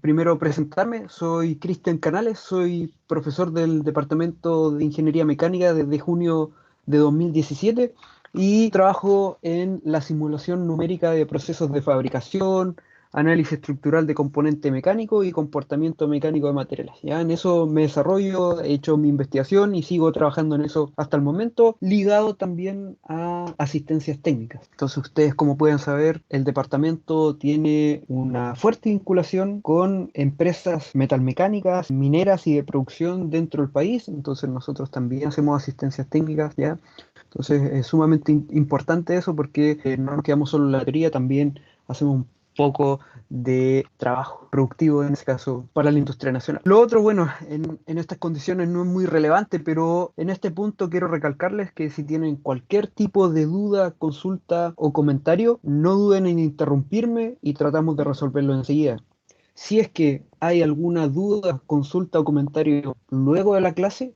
primero presentarme, soy Cristian Canales, soy profesor del Departamento de Ingeniería Mecánica desde junio de 2017 y trabajo en la simulación numérica de procesos de fabricación, análisis estructural de componente mecánico y comportamiento mecánico de materiales. Ya en eso me desarrollo, he hecho mi investigación y sigo trabajando en eso hasta el momento, ligado también a asistencias técnicas. Entonces ustedes, como pueden saber, el departamento tiene una fuerte vinculación con empresas metalmecánicas, mineras y de producción dentro del país. Entonces nosotros también hacemos asistencias técnicas, ¿ya? Entonces es sumamente importante eso porque no nos quedamos solo en la teoría, también hacemos un poco de trabajo productivo, en ese caso, para la industria nacional. Lo otro, bueno, en estas condiciones no es muy relevante, pero en este punto quiero recalcarles que si tienen cualquier tipo de duda, consulta o comentario, no duden en interrumpirme y tratamos de resolverlo enseguida. Si es que hay alguna duda, consulta o comentario luego de la clase,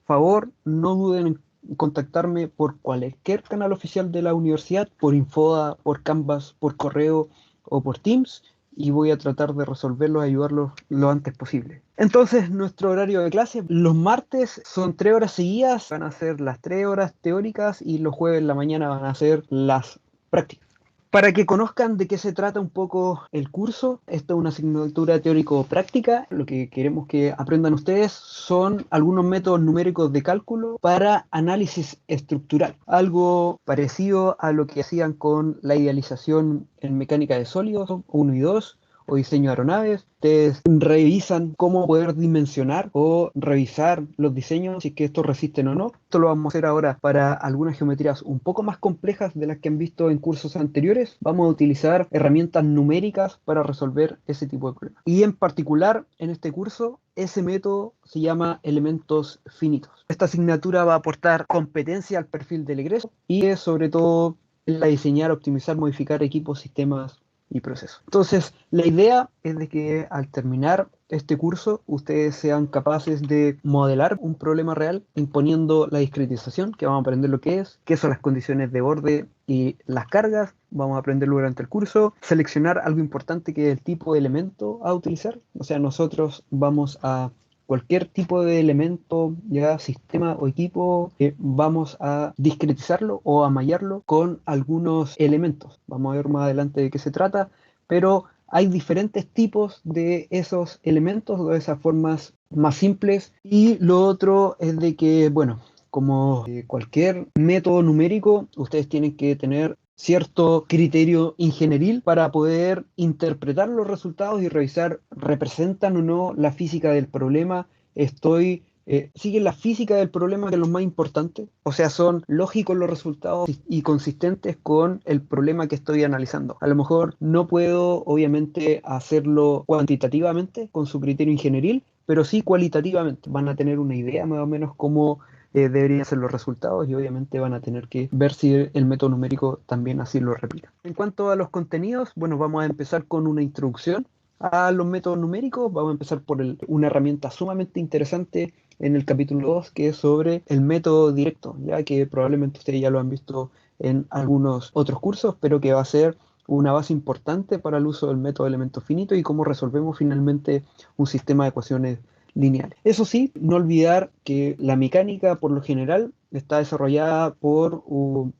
favor, no duden en contactarme por cualquier canal oficial de la universidad, por Infoda, por Canvas, por correo o por Teams, y voy a tratar de resolverlos y ayudarlos lo antes posible. Entonces, nuestro horario de clase, los martes son 3 horas seguidas, van a ser las 3 horas teóricas y los jueves en la mañana van a ser las prácticas. Para que conozcan de qué se trata un poco el curso, esta es una asignatura teórico-práctica. Lo que queremos que aprendan ustedes son algunos métodos numéricos de cálculo para análisis estructural. Algo parecido a lo que hacían con la idealización en mecánica de sólidos 1 y 2 o diseño de aeronaves. Ustedes revisan cómo poder dimensionar o revisar los diseños, si es que estos resisten o no. Esto lo vamos a hacer ahora para algunas geometrías un poco más complejas de las que han visto en cursos anteriores. Vamos a utilizar herramientas numéricas para resolver ese tipo de problemas. Y en particular, en este curso, ese método se llama elementos finitos. Esta asignatura va a aportar competencia al perfil del egreso y es sobre todo la diseñar, optimizar, modificar equipos, sistemas y procesos. Entonces, la idea es de que al terminar este curso ustedes sean capaces de modelar un problema real imponiendo la discretización, que vamos a aprender lo que es, qué son las condiciones de borde y las cargas, vamos a aprenderlo durante el curso, seleccionar algo importante que es el tipo de elemento a utilizar, o sea, nosotros vamos a cualquier tipo de elemento, ya sistema o equipo, vamos a discretizarlo o a mallarlo con algunos elementos. Vamos a ver más adelante de qué se trata, pero hay diferentes tipos de esos elementos o de esas formas más simples. Y lo otro es de que, bueno, como cualquier método numérico, ustedes tienen que tener cierto criterio ingenieril para poder interpretar los resultados y revisar representan o no la física del problema. Siguen la física del problema, que es lo más importante, o sea, son lógicos los resultados y consistentes con el problema que estoy analizando. A lo mejor no puedo, obviamente, hacerlo cuantitativamente con su criterio ingenieril, pero sí cualitativamente. Van a tener una idea más o menos cómo deberían ser los resultados y obviamente van a tener que ver si el método numérico también así lo replica. En cuanto a los contenidos, bueno, vamos a empezar con una introducción a los métodos numéricos. Vamos a empezar por una herramienta sumamente interesante en el capítulo 2, que es sobre el método directo, ya que probablemente ustedes ya lo han visto en algunos otros cursos, pero que va a ser una base importante para el uso del método de elementos finitos y cómo resolvemos finalmente un sistema de ecuaciones lineales. Eso sí, no olvidar que la mecánica por lo general está desarrollada o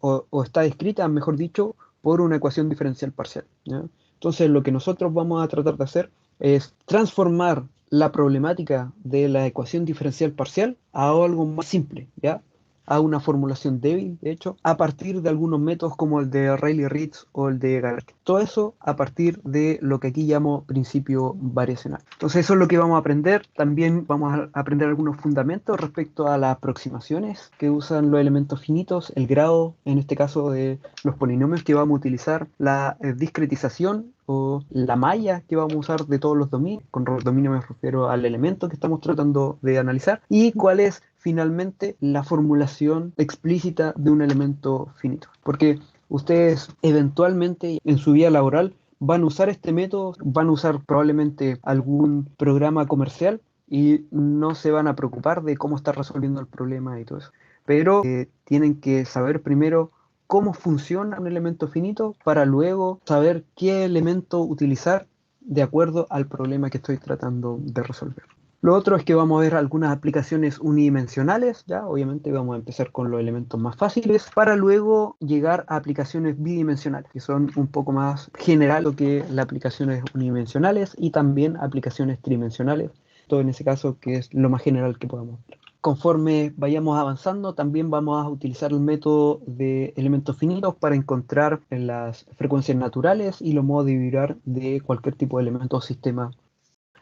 está descrita, mejor dicho, por una ecuación diferencial parcial, ¿ya? Entonces lo que nosotros vamos a tratar de hacer es transformar la problemática de la ecuación diferencial parcial a algo más simple, ¿ya? A una formulación débil, de hecho, a partir de algunos métodos como el de Rayleigh-Ritz o el de Galerkin. Todo eso a partir de lo que aquí llamo principio variacional. Entonces eso es lo que vamos a aprender. También vamos a aprender algunos fundamentos respecto a las aproximaciones que usan los elementos finitos, el grado, en este caso de los polinomios que vamos a utilizar, la discretización o la malla que vamos a usar de todos los dominios. Con los dominios me refiero al elemento que estamos tratando de analizar y cuál es finalmente la formulación explícita de un elemento finito. Porque ustedes eventualmente en su vida laboral van a usar este método, van a usar probablemente algún programa comercial y no se van a preocupar de cómo está resolviendo el problema y todo eso. Pero tienen que saber primero cómo funciona un elemento finito para luego saber qué elemento utilizar de acuerdo al problema que estoy tratando de resolver. Lo otro es que vamos a ver algunas aplicaciones unidimensionales, ¿ya? Obviamente vamos a empezar con los elementos más fáciles para luego llegar a aplicaciones bidimensionales, que son un poco más general que las aplicaciones unidimensionales y también aplicaciones tridimensionales, todo en ese caso que es lo más general que podamos ver. Conforme vayamos avanzando, también vamos a utilizar el método de elementos finitos para encontrar las frecuencias naturales y los modos de vibrar de cualquier tipo de elemento o sistema.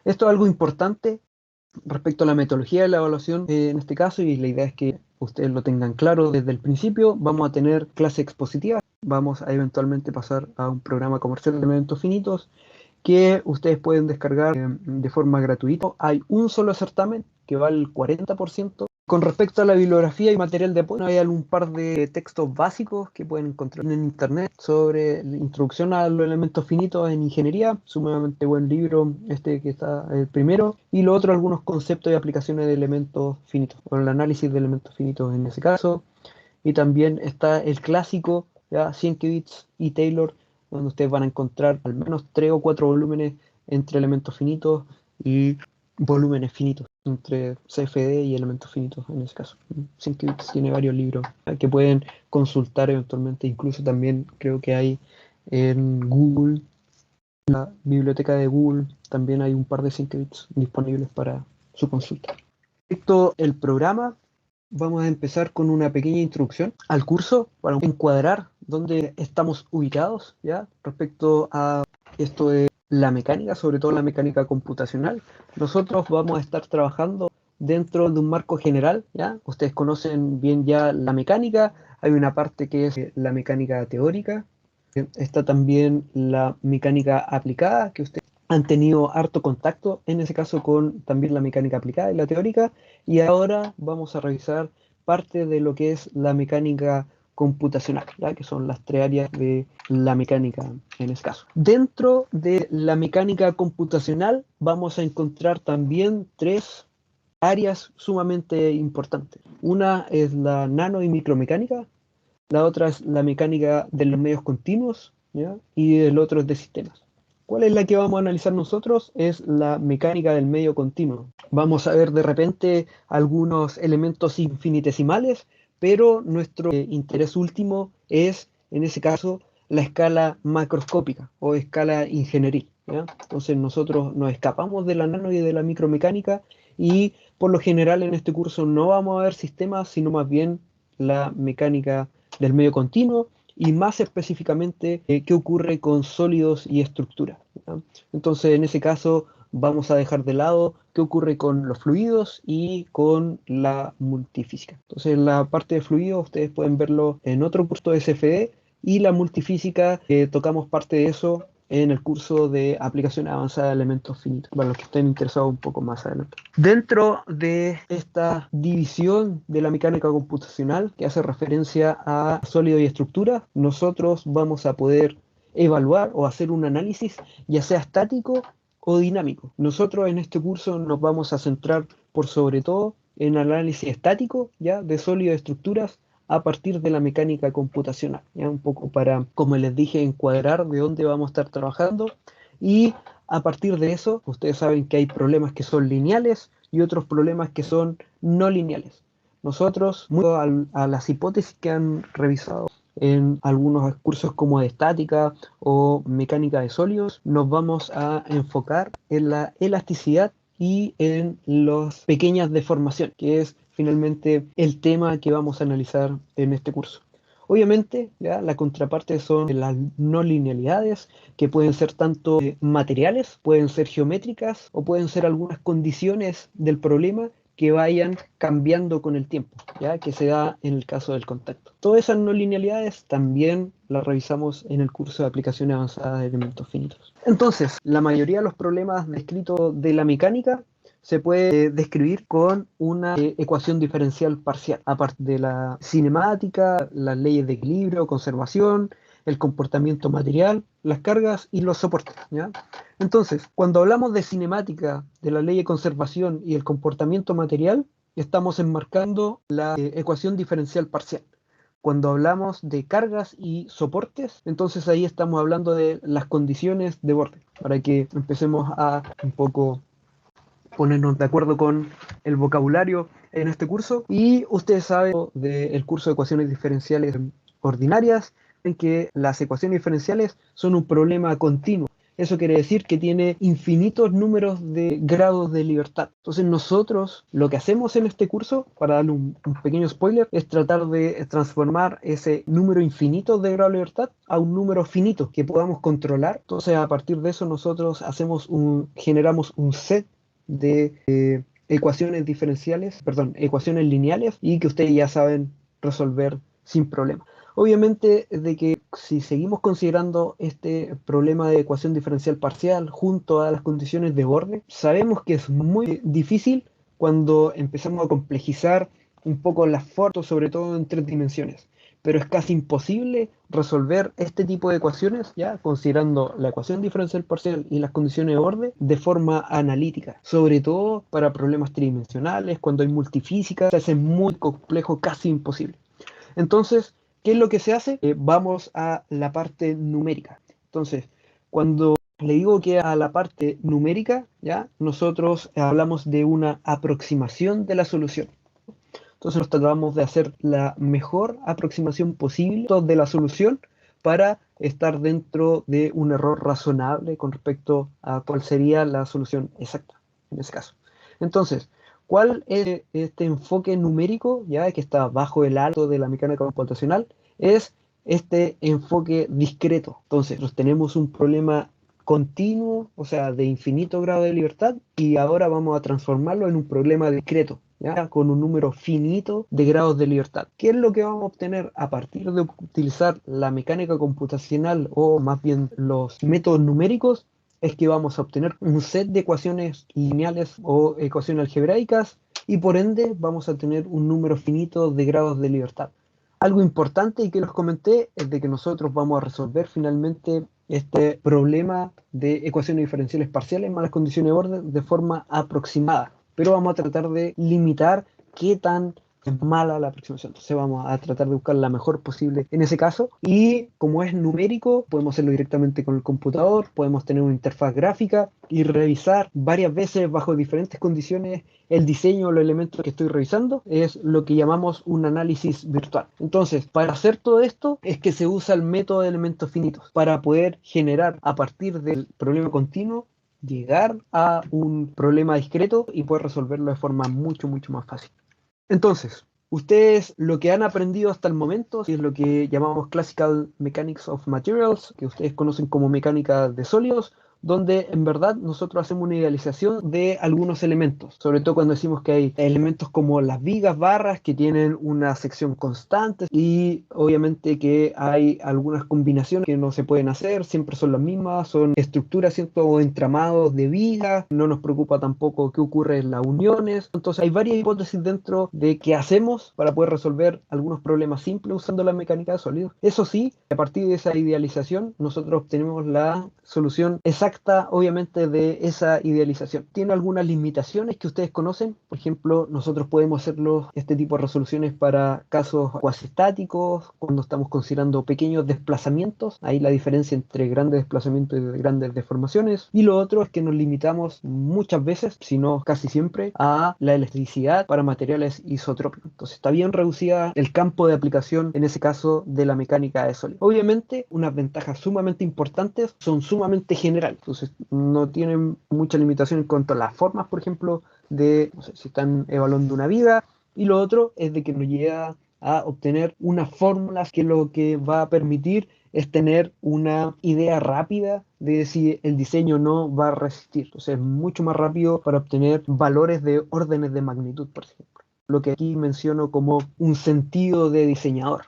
Esto es algo importante respecto a la metodología de la evaluación en este caso, y la idea es que ustedes lo tengan claro desde el principio. Vamos a tener clase expositiva, vamos a eventualmente pasar a un programa comercial de elementos finitos que ustedes pueden descargar de forma gratuita. Hay un solo certamen que vale el 40%. Con respecto a la bibliografía y material de apoyo, hay un par de textos básicos que pueden encontrar en internet sobre la introducción a los elementos finitos en ingeniería, sumamente buen libro este que está el primero, y lo otro algunos conceptos y aplicaciones de elementos finitos, o el análisis de elementos finitos en ese caso, y también está el clásico, ¿ya? Sienkiewicz y Taylor, donde ustedes van a encontrar al menos 3 o 4 volúmenes entre elementos finitos y volúmenes finitos entre CFD y elementos finitos en ese caso. Sienkiewicz tiene varios libros que pueden consultar eventualmente, incluso también creo que hay en Google, la biblioteca de Google, también hay un par de Sienkiewicz disponibles para su consulta. Respecto al programa, vamos a empezar con una pequeña introducción al curso para encuadrar dónde estamos ubicados, ¿ya? Respecto a esto de la mecánica, sobre todo la mecánica computacional. Nosotros vamos a estar trabajando dentro de un marco general, ¿ya? Ustedes conocen bien ya la mecánica, hay una parte que es la mecánica teórica, está también la mecánica aplicada, que ustedes han tenido harto contacto, en ese caso con también la mecánica aplicada y la teórica, y ahora vamos a revisar parte de lo que es la mecánica computacional, ¿ya? Que son las 3 áreas de la mecánica en ese caso. Dentro de la mecánica computacional vamos a encontrar también 3 áreas sumamente importantes. Una es la nano y micromecánica, la otra es la mecánica de los medios continuos, ¿ya? Y el otro es de sistemas. ¿Cuál es la que vamos a analizar nosotros? Es la mecánica del medio continuo. Vamos a ver de repente algunos elementos infinitesimales, pero nuestro interés último es, en ese caso, la escala macroscópica o escala ingenieril, ¿ya? Entonces nosotros nos escapamos de la nano y de la micromecánica y por lo general en este curso no vamos a ver sistemas, sino más bien la mecánica del medio continuo y más específicamente qué ocurre con sólidos y estructuras, ¿ya? Entonces, en ese caso, vamos a dejar de lado qué ocurre con los fluidos y con la multifísica. Entonces, la parte de fluidos, ustedes pueden verlo en otro curso de SFD y la multifísica, tocamos parte de eso en el curso de aplicaciones avanzadas de elementos finitos, para los que estén interesados un poco más adelante. Dentro de esta división de la mecánica computacional que hace referencia a sólidos y estructuras, nosotros vamos a poder evaluar o hacer un análisis, ya sea estático o dinámico. Nosotros en este curso nos vamos a centrar por sobre todo en análisis estático, ya, de sólidos y estructuras a partir de la mecánica computacional, ya un poco para, como les dije, encuadrar de dónde vamos a estar trabajando, y a partir de eso, ustedes saben que hay problemas que son lineales y otros problemas que son no lineales. Nosotros, muy a las hipótesis que han revisado en algunos cursos como de estática o mecánica de sólidos, nos vamos a enfocar en la elasticidad y en las pequeñas deformaciones, que es finalmente el tema que vamos a analizar en este curso. Obviamente, ¿ya? La contraparte son las no linealidades, que pueden ser tanto materiales, pueden ser geométricas o pueden ser algunas condiciones del problema que vayan cambiando con el tiempo, ¿ya? Que se da en el caso del contacto. Todas esas no linealidades también las revisamos en el curso de aplicaciones avanzadas de elementos finitos. Entonces, la mayoría de los problemas descritos de la mecánica se puede describir con una ecuación diferencial parcial, aparte de la cinemática, las leyes de equilibrio, conservación, el comportamiento material, las cargas y los soportes, ¿ya? Entonces, cuando hablamos de cinemática, de la ley de conservación y el comportamiento material, estamos enmarcando la ecuación diferencial parcial. cuando hablamos de cargas y soportes, entonces ahí estamos hablando de las condiciones de borde, para que empecemos a un poco ponernos de acuerdo con el vocabulario en este curso. Y ustedes saben del curso de ecuaciones diferenciales ordinarias, en que las ecuaciones diferenciales son un problema continuo. Eso quiere decir que tiene infinitos números de grados de libertad. Entonces nosotros lo que hacemos en este curso, para darle un pequeño spoiler, es tratar de transformar ese número infinito de grados de libertad a un número finito que podamos controlar. Entonces a partir de eso nosotros generamos un set de ecuaciones diferenciales, perdón, ecuaciones lineales y que ustedes ya saben resolver sin problema. Obviamente de que si seguimos considerando este problema de ecuación diferencial parcial junto a las condiciones de borde, sabemos que es muy difícil cuando empezamos a complejizar un poco las fotos, sobre todo en 3 dimensiones. Pero es casi imposible resolver este tipo de ecuaciones, ya considerando la ecuación diferencial parcial y las condiciones de borde de forma analítica, sobre todo para problemas tridimensionales, cuando hay multifísica, se hace muy complejo, casi imposible. Entonces, ¿qué es lo que se hace? Vamos a la parte numérica. Entonces, cuando le digo que a la parte numérica, ya nosotros hablamos de una aproximación de la solución. Entonces nos tratamos de hacer la mejor aproximación posible de la solución para estar dentro de un error razonable con respecto a cuál sería la solución exacta en ese caso. Entonces, ¿cuál es este enfoque numérico, ya que está bajo el alto de la mecánica computacional? Es este enfoque discreto. Entonces, nosotros tenemos un problema continuo, o sea, de infinito grado de libertad, y ahora vamos a transformarlo en un problema discreto, ¿ya? Con un número finito de grados de libertad. ¿Qué es lo que vamos a obtener a partir de utilizar la mecánica computacional o más bien los métodos numéricos? Es que vamos a obtener un set de ecuaciones lineales o ecuaciones algebraicas y por ende vamos a tener un número finito de grados de libertad. Algo importante y que les comenté es de que nosotros vamos a resolver finalmente este problema de ecuaciones diferenciales parciales más las condiciones de borde de forma aproximada, pero vamos a tratar de limitar qué tan es mala la aproximación. Entonces vamos a tratar de buscar la mejor posible en ese caso. Y como es numérico, podemos hacerlo directamente con el computador, podemos tener una interfaz gráfica y revisar varias veces bajo diferentes condiciones el diseño o los elementos que estoy revisando. Es lo que llamamos un análisis virtual. Entonces, para hacer todo esto es que se usa el método de elementos finitos para poder generar a partir del problema continuo llegar a un problema discreto y poder resolverlo de forma mucho más fácil. Entonces, ustedes lo que han aprendido hasta el momento es lo que llamamos Classical Mechanics of Materials, que ustedes conocen como mecánica de sólidos, donde en verdad nosotros hacemos una idealización de algunos elementos, sobre todo cuando decimos que hay elementos como las vigas, barras, que tienen una sección constante y obviamente que hay algunas combinaciones que no se pueden hacer, siempre son las mismas, son estructuras, ¿cierto? O entramados de vigas, no nos preocupa tampoco qué ocurre en las uniones, entonces hay varias hipótesis dentro de qué hacemos para poder resolver algunos problemas simples usando la mecánica de sólidos. Eso sí, a partir de esa idealización nosotros obtenemos la solución exacta obviamente de esa idealización. Tiene algunas limitaciones que ustedes conocen, por ejemplo, nosotros podemos hacerlo este tipo de resoluciones para casos cuasi estáticos, cuando estamos considerando pequeños desplazamientos, ahí la diferencia entre grandes desplazamientos y grandes deformaciones, y lo otro es que nos limitamos muchas veces, si no casi siempre, a la elasticidad para materiales isotrópicos. Entonces está bien reducida el campo de aplicación en ese caso de la mecánica de sólidos. Obviamente unas ventajas sumamente importantes son sumamente generales. Entonces no tienen mucha limitación en cuanto a las formas, por ejemplo, de, no sé, si están evaluando una viga, y lo otro es de que nos llega a obtener unas fórmulas que lo que va a permitir es tener una idea rápida de si el diseño no va a resistir. Entonces es mucho más rápido para obtener valores de órdenes de magnitud, por ejemplo. Lo que aquí menciono como un sentido de diseñador.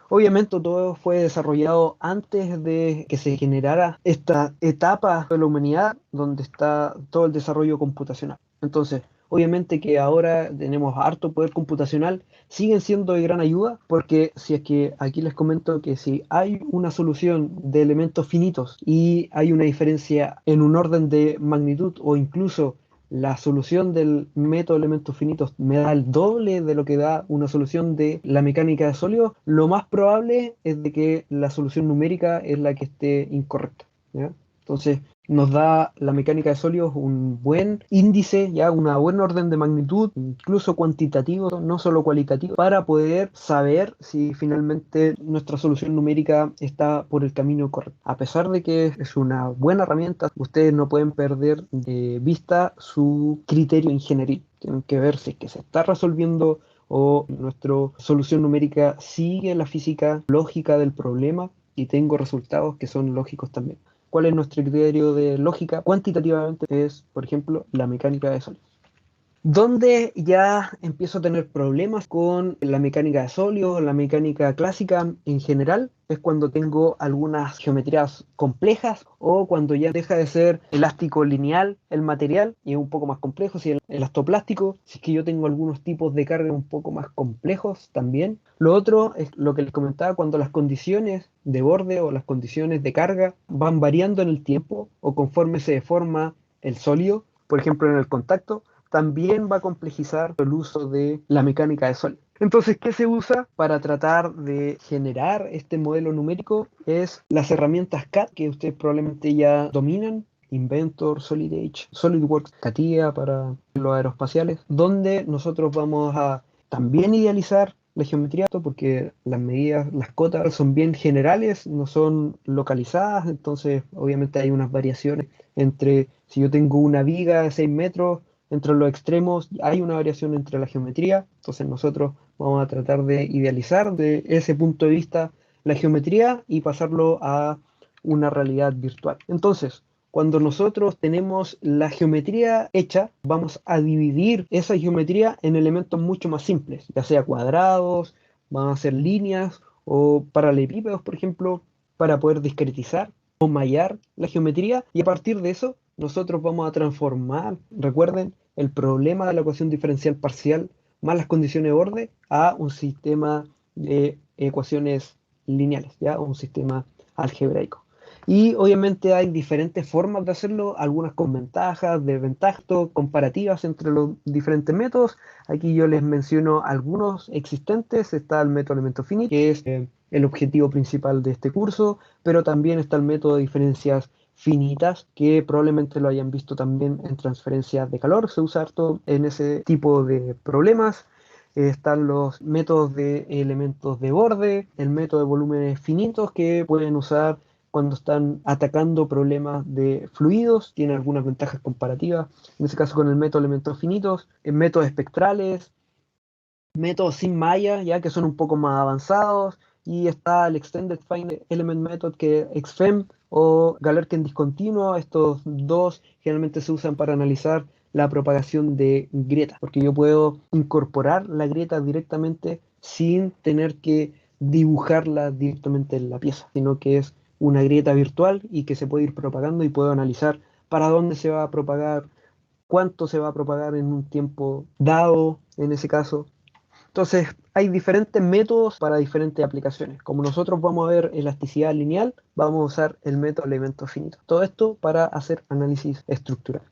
Obviamente todo fue desarrollado antes de que se generara esta etapa de la humanidad donde está todo el desarrollo computacional. Entonces, obviamente que ahora tenemos harto poder computacional, siguen siendo de gran ayuda porque si es que aquí les comento que si hay una solución de elementos finitos y hay una diferencia en un orden de magnitud o incluso la solución del método de elementos finitos me da el doble de lo que da una solución de la mecánica de sólidos, lo más probable es de que la solución numérica es la que esté incorrecta, ¿ya? Entonces, nos da la mecánica de sólidos un buen índice, ya una buena orden de magnitud, incluso cuantitativo, no solo cualitativo, para poder saber si finalmente nuestra solución numérica está por el camino correcto. A pesar de que es una buena herramienta, ustedes no pueden perder de vista su criterio ingenieril. Tienen que ver si es que se está resolviendo o nuestra solución numérica sigue la física lógica del problema y tengo resultados que son lógicos también. ¿Cuál es nuestro criterio de lógica? Cuantitativamente es, por ejemplo, la mecánica de sólidos. Donde ya empiezo a tener problemas con la mecánica de sólidos, la mecánica clásica en general, es cuando tengo algunas geometrías complejas o cuando ya deja de ser elástico lineal el material y es un poco más complejo, si el elastoplástico, si es que yo tengo algunos tipos de carga un poco más complejos también. Lo otro es lo que les comentaba, cuando las condiciones de borde o las condiciones de carga van variando en el tiempo o conforme se deforma el sólido, por ejemplo en el contacto, también va a complejizar el uso de la mecánica de sólidos. Entonces, ¿qué se usa para tratar de generar este modelo numérico? Es las herramientas CAD que ustedes probablemente ya dominan, Inventor, Solid Edge, SolidWorks, CATIA para los aeroespaciales, donde nosotros vamos a también idealizar la geometría, porque las medidas, las cotas son bien generales, no son localizadas, entonces obviamente hay unas variaciones entre si yo tengo una viga de 6 metros, entre los extremos hay una variación entre la geometría, entonces nosotros vamos a tratar de idealizar de ese punto de vista la geometría y pasarlo a una realidad virtual. Entonces, cuando nosotros tenemos la geometría hecha, vamos a dividir esa geometría en elementos mucho más simples, ya sea cuadrados, van a ser líneas o paralelepípedos, por ejemplo, para poder discretizar o mallar la geometría y a partir de eso nosotros vamos a transformar, recuerden, el problema de la ecuación diferencial parcial más las condiciones de borde a un sistema de ecuaciones lineales, ¿ya? Un sistema algebraico. Y obviamente hay diferentes formas de hacerlo, algunas con ventajas, desventajas, comparativas entre los diferentes métodos. Aquí yo les menciono algunos existentes. Está el método elemento finito, que es el objetivo principal de este curso, pero también está el método de diferencias finitas, que probablemente lo hayan visto también en transferencias de calor, se usa harto en ese tipo de problemas. Están los métodos de elementos de borde, el método de volúmenes finitos que pueden usar cuando están atacando problemas de fluidos, tiene algunas ventajas comparativas, en ese caso con el método de elementos finitos, métodos espectrales, métodos sin malla, ya que son un poco más avanzados, y está el Extended Fine Element Method, que XFEM o Galerkin discontinuo. Estos dos generalmente se usan para analizar la propagación de grietas, porque yo puedo incorporar la grieta directamente sin tener que dibujarla directamente en la pieza, sino que es una grieta virtual y que se puede ir propagando y puedo analizar para dónde se va a propagar, cuánto se va a propagar en un tiempo dado, en ese caso. Entonces, hay diferentes métodos para diferentes aplicaciones. Como nosotros vamos a ver elasticidad lineal, vamos a usar el método elemento finito. Todo esto para hacer análisis estructural.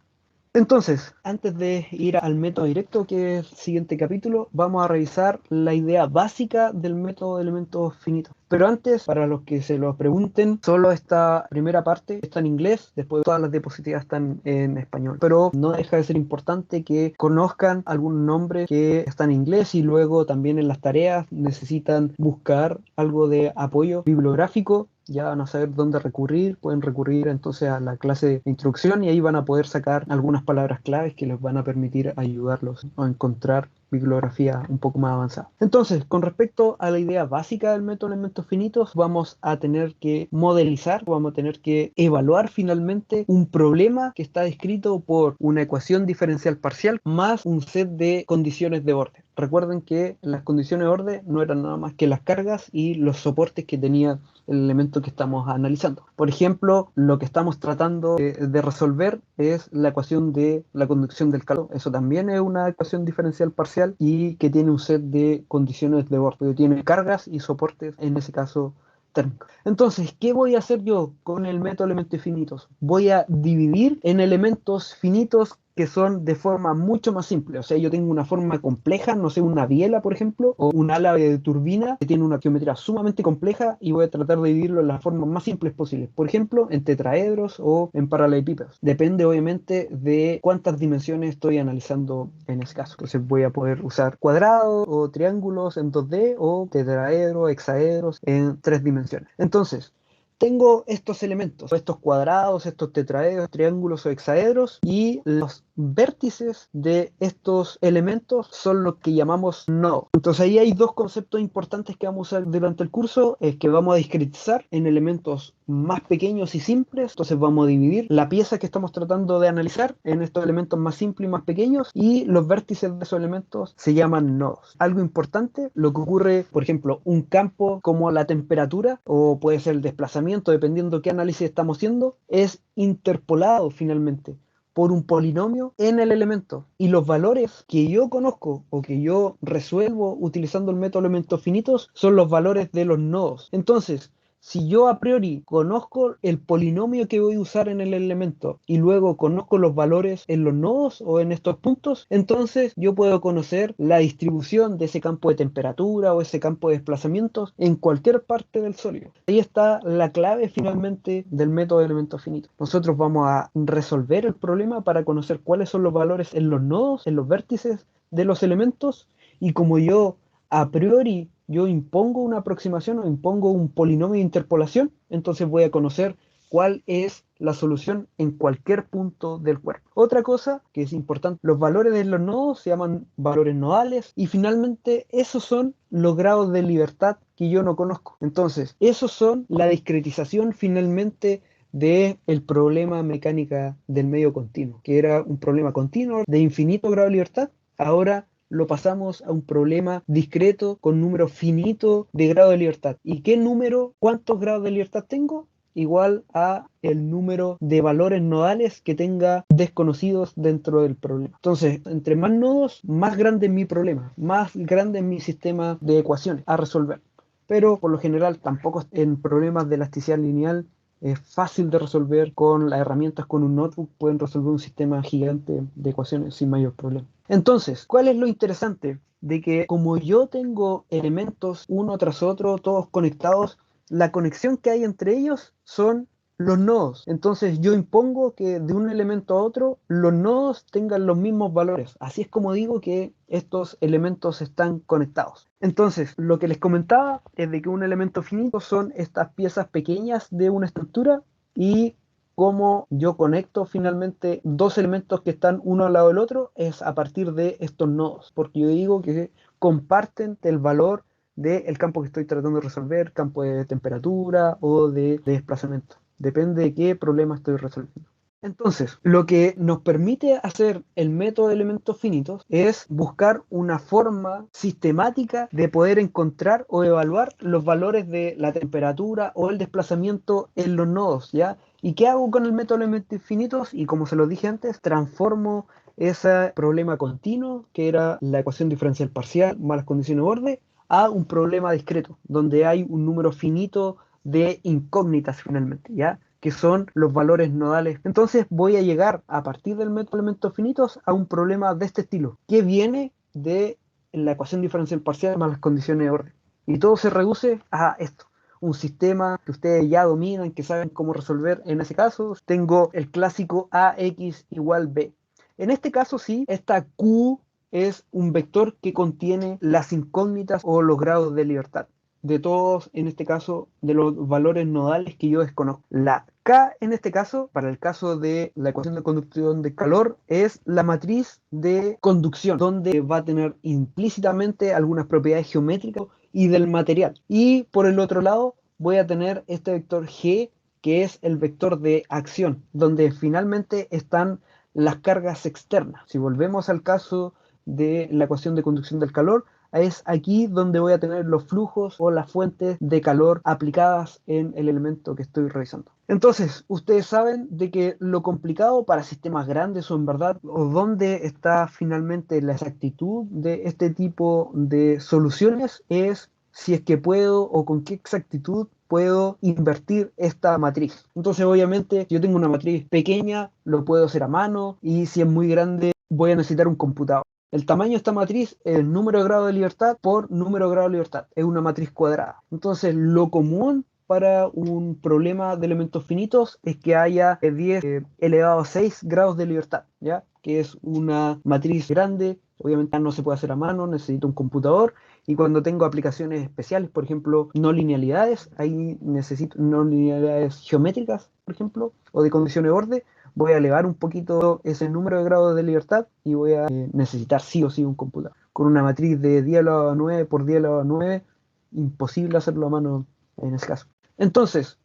Entonces, antes de ir al método directo, que es el siguiente capítulo, vamos a revisar la idea básica del método de elementos finitos. Pero antes, para los que se lo pregunten, solo esta primera parte está en inglés, después todas las diapositivas están en español. Pero no deja de ser importante que conozcan algún nombre que está en inglés y luego también en las tareas necesitan buscar algo de apoyo bibliográfico. Ya van a saber dónde recurrir, pueden recurrir entonces a la clase de introducción y ahí van a poder sacar algunas palabras claves que les van a permitir ayudarlos a encontrar bibliografía un poco más avanzada. Entonces, con respecto a la idea básica del método de elementos finitos, vamos a tener que modelizar, vamos a tener que evaluar finalmente un problema que está descrito por una ecuación diferencial parcial más un set de condiciones de borde. Recuerden que las condiciones de borde no eran nada más que las cargas y los soportes que tenía el elemento que estamos analizando. Por ejemplo, lo que estamos tratando de resolver es la ecuación de la conducción del calor. Eso también es una ecuación diferencial parcial y que tiene un set de condiciones de borde, que tiene cargas y soportes, en ese caso térmicos. Entonces, ¿qué voy a hacer yo con el método de elementos finitos? Voy a dividir en elementos finitos que son de forma mucho más simple. O sea, yo tengo una forma compleja, no sé, una biela, por ejemplo, o un ala de turbina que tiene una geometría sumamente compleja y voy a tratar de dividirlo en las formas más simples posibles. Por ejemplo, en tetraedros o en paralelepípedos. Depende, obviamente, de cuántas dimensiones estoy analizando en ese caso. Entonces voy a poder usar cuadrados o triángulos en 2D o tetraedros, hexaedros en 3 dimensiones. Entonces, tengo estos elementos, estos cuadrados, estos tetraedros, triángulos o hexaedros, y los vértices de estos elementos son los que llamamos nodos. Entonces ahí hay dos conceptos importantes que vamos a usar durante el curso, es que vamos a discretizar en elementos más pequeños y simples. Entonces vamos a dividir la pieza que estamos tratando de analizar en estos elementos más simples y más pequeños, y los vértices de esos elementos se llaman nodos. Algo importante, lo que ocurre, por ejemplo, un campo como la temperatura o puede ser el desplazamiento, dependiendo qué análisis estamos haciendo, es interpolado finalmente por un polinomio en el elemento, y los valores que yo conozco o que yo resuelvo utilizando el método de elementos finitos son los valores de los nodos. Entonces, si yo a priori conozco el polinomio que voy a usar en el elemento y luego conozco los valores en los nodos o en estos puntos, entonces yo puedo conocer la distribución de ese campo de temperatura o ese campo de desplazamientos en cualquier parte del sólido. Ahí está la clave finalmente del método de elementos finitos. Nosotros vamos a resolver el problema para conocer cuáles son los valores en los nodos, en los vértices de los elementos, y como yo a priori yo impongo una aproximación o impongo un polinomio de interpolación, entonces voy a conocer cuál es la solución en cualquier punto del cuerpo. Otra cosa que es importante, los valores de los nodos se llaman valores nodales, y finalmente esos son los grados de libertad que yo no conozco. Entonces, esos son la discretización finalmente del problema mecánica del medio continuo, que era un problema continuo de infinito grado de libertad. Ahora lo pasamos a un problema discreto con número finito de grado de libertad. ¿Y qué número, cuántos grados de libertad tengo? Igual a el número de valores nodales que tenga desconocidos dentro del problema. Entonces, entre más nodos, más grande es mi problema, más grande es mi sistema de ecuaciones a resolver. Pero por lo general tampoco en problemas de elasticidad lineal es fácil de resolver. Con las herramientas, con un notebook, pueden resolver un sistema gigante de ecuaciones sin mayor problema. Entonces, ¿cuál es lo interesante? De que como yo tengo elementos uno tras otro, todos conectados, la conexión que hay entre ellos son los nodos. Entonces yo impongo que de un elemento a otro los nodos tengan los mismos valores. Así es como digo que estos elementos están conectados. Entonces, lo que les comentaba es de que un elemento finito son estas piezas pequeñas de una estructura, y cómo yo conecto finalmente dos elementos que están uno al lado del otro es a partir de estos nodos, porque yo digo que comparten el valor del campo que estoy tratando de resolver, campo de temperatura o de desplazamiento. Depende de qué problema estoy resolviendo. Entonces, lo que nos permite hacer el método de elementos finitos es buscar una forma sistemática de poder encontrar o evaluar los valores de la temperatura o el desplazamiento en los nodos, ¿ya? ¿Y qué hago con el método de elementos finitos? Y como se los dije antes, transformo ese problema continuo, que era la ecuación diferencial parcial más las condiciones de borde, a un problema discreto, donde hay un número finito de incógnitas finalmente, ¿ya? Que son los valores nodales. Entonces voy a llegar a partir del método de elementos finitos a un problema de este estilo, que viene de la ecuación diferencial parcial más las condiciones de orden. Y todo se reduce a esto. Un sistema que ustedes ya dominan, que saben cómo resolver. En ese caso, tengo el clásico AX igual B. En este caso, sí, esta Q es un vector que contiene las incógnitas o los grados de libertad de todos, en este caso, de los valores nodales que yo desconozco. La K, en este caso, para el caso de la ecuación de conducción de calor, es la matriz de conducción, donde va a tener implícitamente algunas propiedades geométricas y del material. Y por el otro lado, voy a tener este vector G, que es el vector de acción, donde finalmente están las cargas externas. Si volvemos al caso de la ecuación de conducción del calor, es aquí donde voy a tener los flujos o las fuentes de calor aplicadas en el elemento que estoy revisando. Entonces, ustedes saben de que lo complicado para sistemas grandes o en verdad, o dónde está finalmente la exactitud de este tipo de soluciones, es si es que puedo o con qué exactitud puedo invertir esta matriz. Entonces, obviamente, si yo tengo una matriz pequeña, lo puedo hacer a mano, y si es muy grande, voy a necesitar un computador. El tamaño de esta matriz es el número de grado de libertad por número de grado de libertad. Es una matriz cuadrada. Entonces, lo común para un problema de elementos finitos es que haya 10 elevado a 6 grados de libertad, ¿ya? Que es una matriz grande. Obviamente no se puede hacer a mano, necesito un computador. Y cuando tengo aplicaciones especiales, por ejemplo, no linealidades, ahí necesito no linealidades geométricas, por ejemplo, o de condición de borde, voy a elevar un poquito ese número de grados de libertad y voy a necesitar sí o sí un computador. Con una matriz de 10 elevado a 9 por 10 elevado a 9, imposible hacerlo a mano en ese caso. Entonces,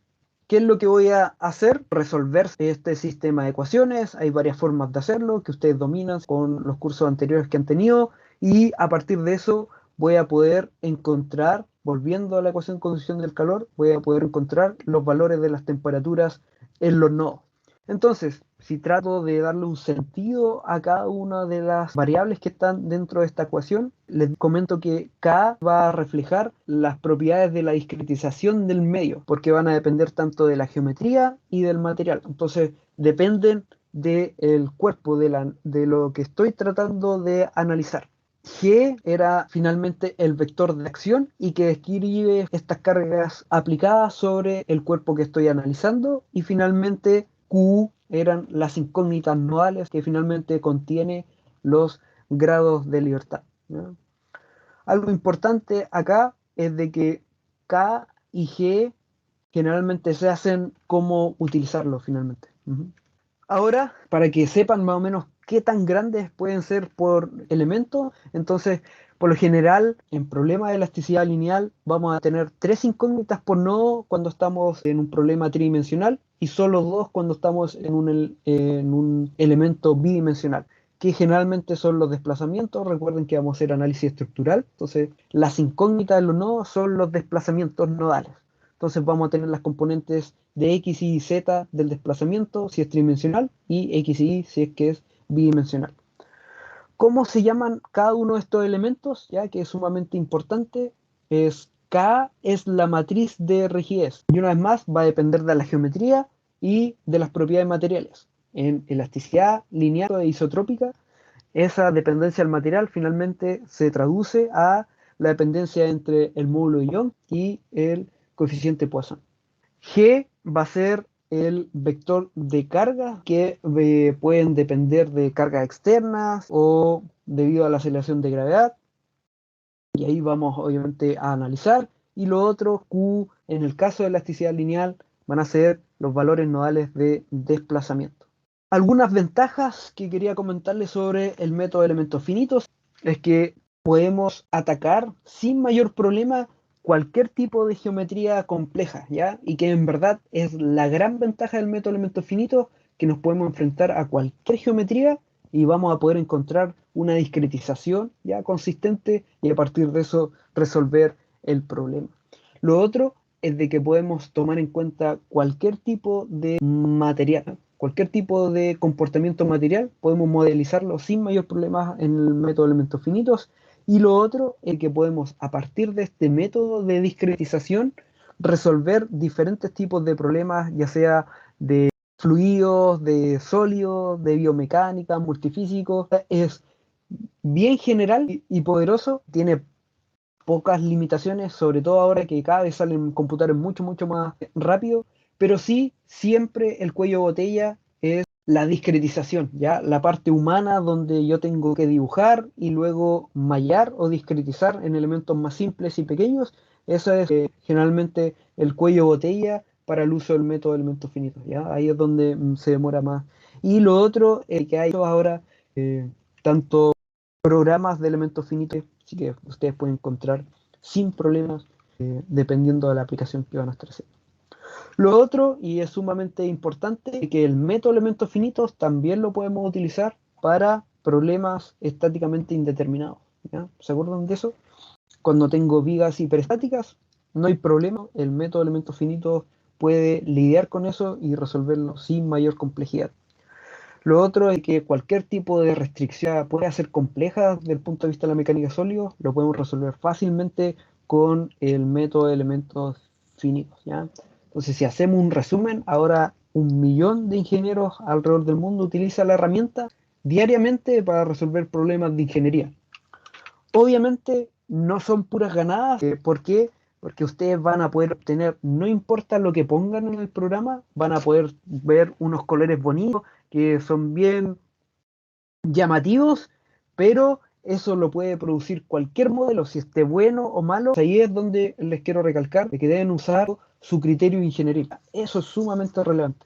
¿qué es lo que voy a hacer? Resolver este sistema de ecuaciones. Hay varias formas de hacerlo que ustedes dominan con los cursos anteriores que han tenido, y a partir de eso voy a poder encontrar, volviendo a la ecuación de conducción del calor, voy a poder encontrar los valores de las temperaturas en los nodos. Entonces, si trato de darle un sentido a cada una de las variables que están dentro de esta ecuación, les comento que K va a reflejar las propiedades de la discretización del medio, porque van a depender tanto de la geometría y del material. Entonces, dependen del cuerpo, de lo que estoy tratando de analizar. G era finalmente el vector de acción y que describe estas cargas aplicadas sobre el cuerpo que estoy analizando, y finalmente Q eran las incógnitas nodales que finalmente contiene los grados de libertad, ¿ya? Algo importante acá es de que K y G generalmente se hacen cómo utilizarlo finalmente. Ahora, para que sepan más o menos qué tan grandes pueden ser por elemento, entonces, por lo general, en problemas de elasticidad lineal, vamos a tener 3 incógnitas por nodo cuando estamos en un problema tridimensional, y solo 2 cuando estamos en un elemento bidimensional, que generalmente son los desplazamientos. Recuerden que vamos a hacer análisis estructural, entonces las incógnitas de los nodos son los desplazamientos nodales. Entonces vamos a tener las componentes de X, Y y Z del desplazamiento si es tridimensional, y X y Y si es que es bidimensional. ¿Cómo se llaman cada uno de estos elementos? Ya que es sumamente importante. K es la matriz de rigidez. Y una vez más va a depender de la geometría y de las propiedades materiales. En elasticidad lineal e isotrópica, esa dependencia del material finalmente se traduce a la dependencia entre el módulo de Young y el coeficiente Poisson. G va a ser el vector de carga que pueden depender de cargas externas o debido a la aceleración de gravedad. Y ahí vamos obviamente a analizar. Y lo otro, Q, en el caso de elasticidad lineal, van a ser los valores nodales de desplazamiento. Algunas ventajas que quería comentarles sobre el método de elementos finitos es que podemos atacar sin mayor problema cualquier tipo de geometría compleja, ¿ya? Y que en verdad es la gran ventaja del método de elementos finitos, que nos podemos enfrentar a cualquier geometría y vamos a poder encontrar una discretización ya consistente, y a partir de eso resolver el problema. Lo otro es de que podemos tomar en cuenta cualquier tipo de material, cualquier tipo de comportamiento material, podemos modelizarlo sin mayor problema en el método de elementos finitos. Y lo otro es que podemos, a partir de este método de discretización, resolver diferentes tipos de problemas, ya sea de fluidos, de sólidos, de biomecánica, multifísicos. Es bien general y poderoso, tiene pocas limitaciones, sobre todo ahora que cada vez salen computadores mucho, mucho más rápido, pero sí, siempre el cuello de botella es la discretización, ¿ya? La parte humana donde yo tengo que dibujar y luego mallar o discretizar en elementos más simples y pequeños. Eso es generalmente el cuello de botella para el uso del método de elementos finitos, ¿ya? Ahí es donde se demora más. Y lo otro que hay ahora, tanto programas de elementos finitos, así que ustedes pueden encontrar sin problemas, dependiendo de la aplicación que van a estar haciendo. Lo otro, y es sumamente importante, es que el método de elementos finitos también lo podemos utilizar para problemas estáticamente indeterminados, ¿ya? ¿Se acuerdan de eso? Cuando tengo vigas hiperestáticas, no hay problema, el método de elementos finitos puede lidiar con eso y resolverlo sin mayor complejidad. Lo otro es que cualquier tipo de restricción puede ser compleja desde el punto de vista de la mecánica sólidos, lo podemos resolver fácilmente con el método de elementos finitos, ¿ya? Entonces, si hacemos un resumen, ahora 1 millón de ingenieros alrededor del mundo utilizan la herramienta diariamente para resolver problemas de ingeniería. Obviamente no son puras ganadas. ¿Por qué? Porque ustedes van a poder obtener, no importa lo que pongan en el programa, van a poder ver unos colores bonitos que son bien llamativos, pero eso lo puede producir cualquier modelo, si esté bueno o malo. Ahí es donde les quiero recalcar de que deben usar su criterio ingenieril. Eso es sumamente relevante.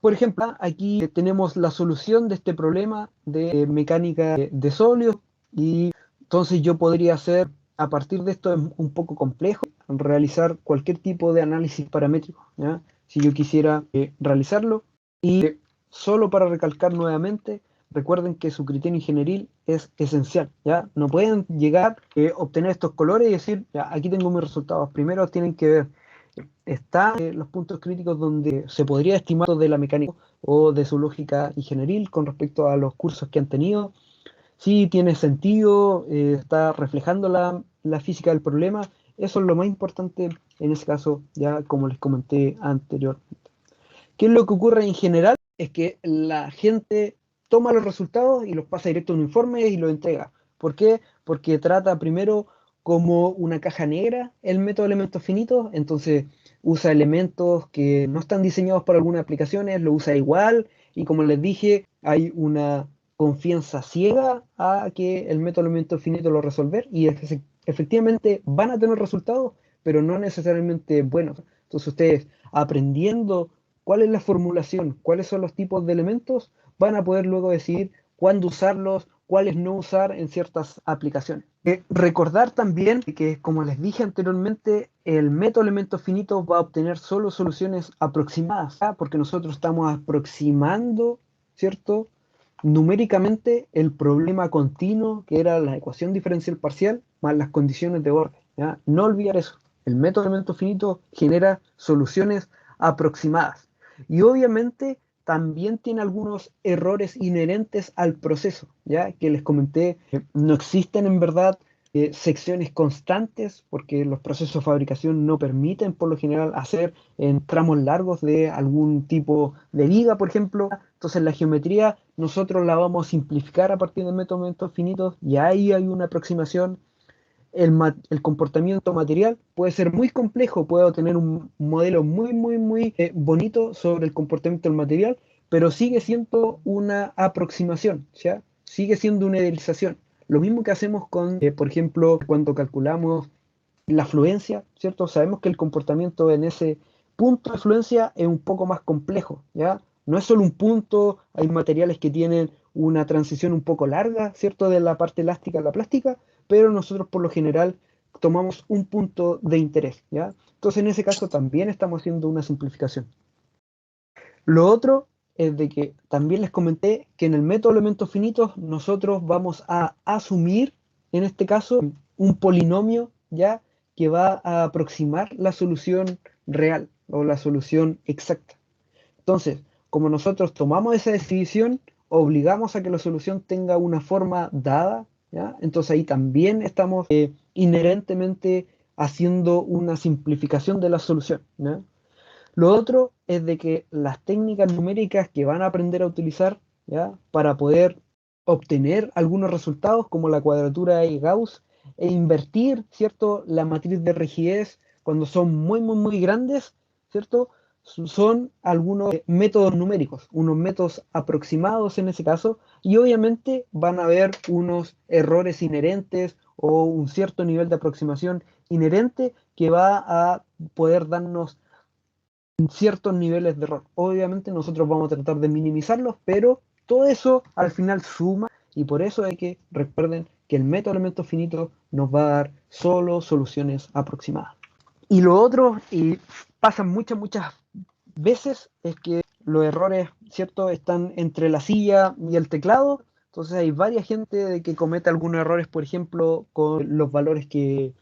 Por ejemplo, aquí tenemos la solución de este problema de mecánica de sólidos, y entonces yo podría hacer, a partir de esto es un poco complejo, realizar cualquier tipo de análisis paramétrico, ¿ya? Si yo quisiera realizarlo. Y solo para recalcar nuevamente, recuerden que su criterio ingenieril es esencial, ¿ya? No pueden llegar a obtener estos colores y decir, ya, aquí tengo mis resultados. Primero tienen que ver, están los puntos críticos donde se podría estimar de la mecánica o de su lógica ingenieril con respecto a los cursos que han tenido. Si tiene sentido, está reflejando la física del problema. Eso es lo más importante en ese caso, ya como les comenté anteriormente. ¿Qué es lo que ocurre en general? Es que la gente toma los resultados y los pasa directo a un informe y los entrega. ¿Por qué? Porque trata primero como una caja negra el método de elementos finitos, entonces usa elementos que no están diseñados para algunas aplicaciones, lo usa igual, y como les dije, hay una confianza ciega a que el método de elementos finitos lo va a resolver, y efectivamente van a tener resultados, pero no necesariamente buenos. Entonces ustedes, aprendiendo cuál es la formulación, cuáles son los tipos de elementos, van a poder luego decidir cuándo usarlos, cuáles no usar en ciertas aplicaciones. Recordar también que, como les dije anteriormente, el método elementos finitos va a obtener solo soluciones aproximadas, ¿ya? Porque nosotros estamos aproximando, ¿cierto?, numéricamente el problema continuo, que era la ecuación diferencial parcial más las condiciones de orden, ¿ya? No olvidar eso. El método elementos finitos genera soluciones aproximadas. Y obviamente también tiene algunos errores inherentes al proceso, ya que les comenté, no existen en verdad secciones constantes, porque los procesos de fabricación no permiten por lo general hacer en tramos largos de algún tipo de viga, por ejemplo. Entonces la geometría nosotros la vamos a simplificar a partir de métodos finitos, y ahí hay una aproximación. El comportamiento material puede ser muy complejo, puedo tener un modelo muy bonito sobre el comportamiento del material, pero sigue siendo una aproximación, ¿ya? Sigue siendo una idealización. Lo mismo que hacemos con, por ejemplo, cuando calculamos la fluencia, ¿cierto? Sabemos que el comportamiento en ese punto de fluencia es un poco más complejo, ¿ya? No es solo un punto, hay materiales que tienen una transición un poco larga, ¿cierto? De la parte elástica a la plástica, pero nosotros por lo general tomamos un punto de interés, ¿ya? Entonces en ese caso también estamos haciendo una simplificación. Lo otro es de que también les comenté que en el método de elementos finitos nosotros vamos a asumir, en este caso, un polinomio, ¿ya?, que va a aproximar la solución real o la solución exacta. Entonces, como nosotros tomamos esa decisión, obligamos a que la solución tenga una forma dada, ¿ya? Entonces ahí también estamos inherentemente haciendo una simplificación de la solución, ¿ya? Lo otro es de que las técnicas numéricas que van a aprender a utilizar, ¿ya?, para poder obtener algunos resultados como la cuadratura de Gauss e invertir, ¿cierto?, la matriz de rigidez cuando son muy grandes, ¿cierto? Son algunos métodos numéricos, unos métodos aproximados en ese caso, y obviamente van a haber unos errores inherentes o un cierto nivel de aproximación inherente que va a poder darnos ciertos niveles de error. Obviamente nosotros vamos a tratar de minimizarlos, pero todo eso al final suma, y por eso hay que recuerden que el método de elementos finitos nos va a dar solo soluciones aproximadas. Y lo otro, y pasan muchas veces, es que los errores, ¿cierto?, están entre la silla y el teclado. Entonces hay varias gente que comete algunos errores, por ejemplo, con los valores que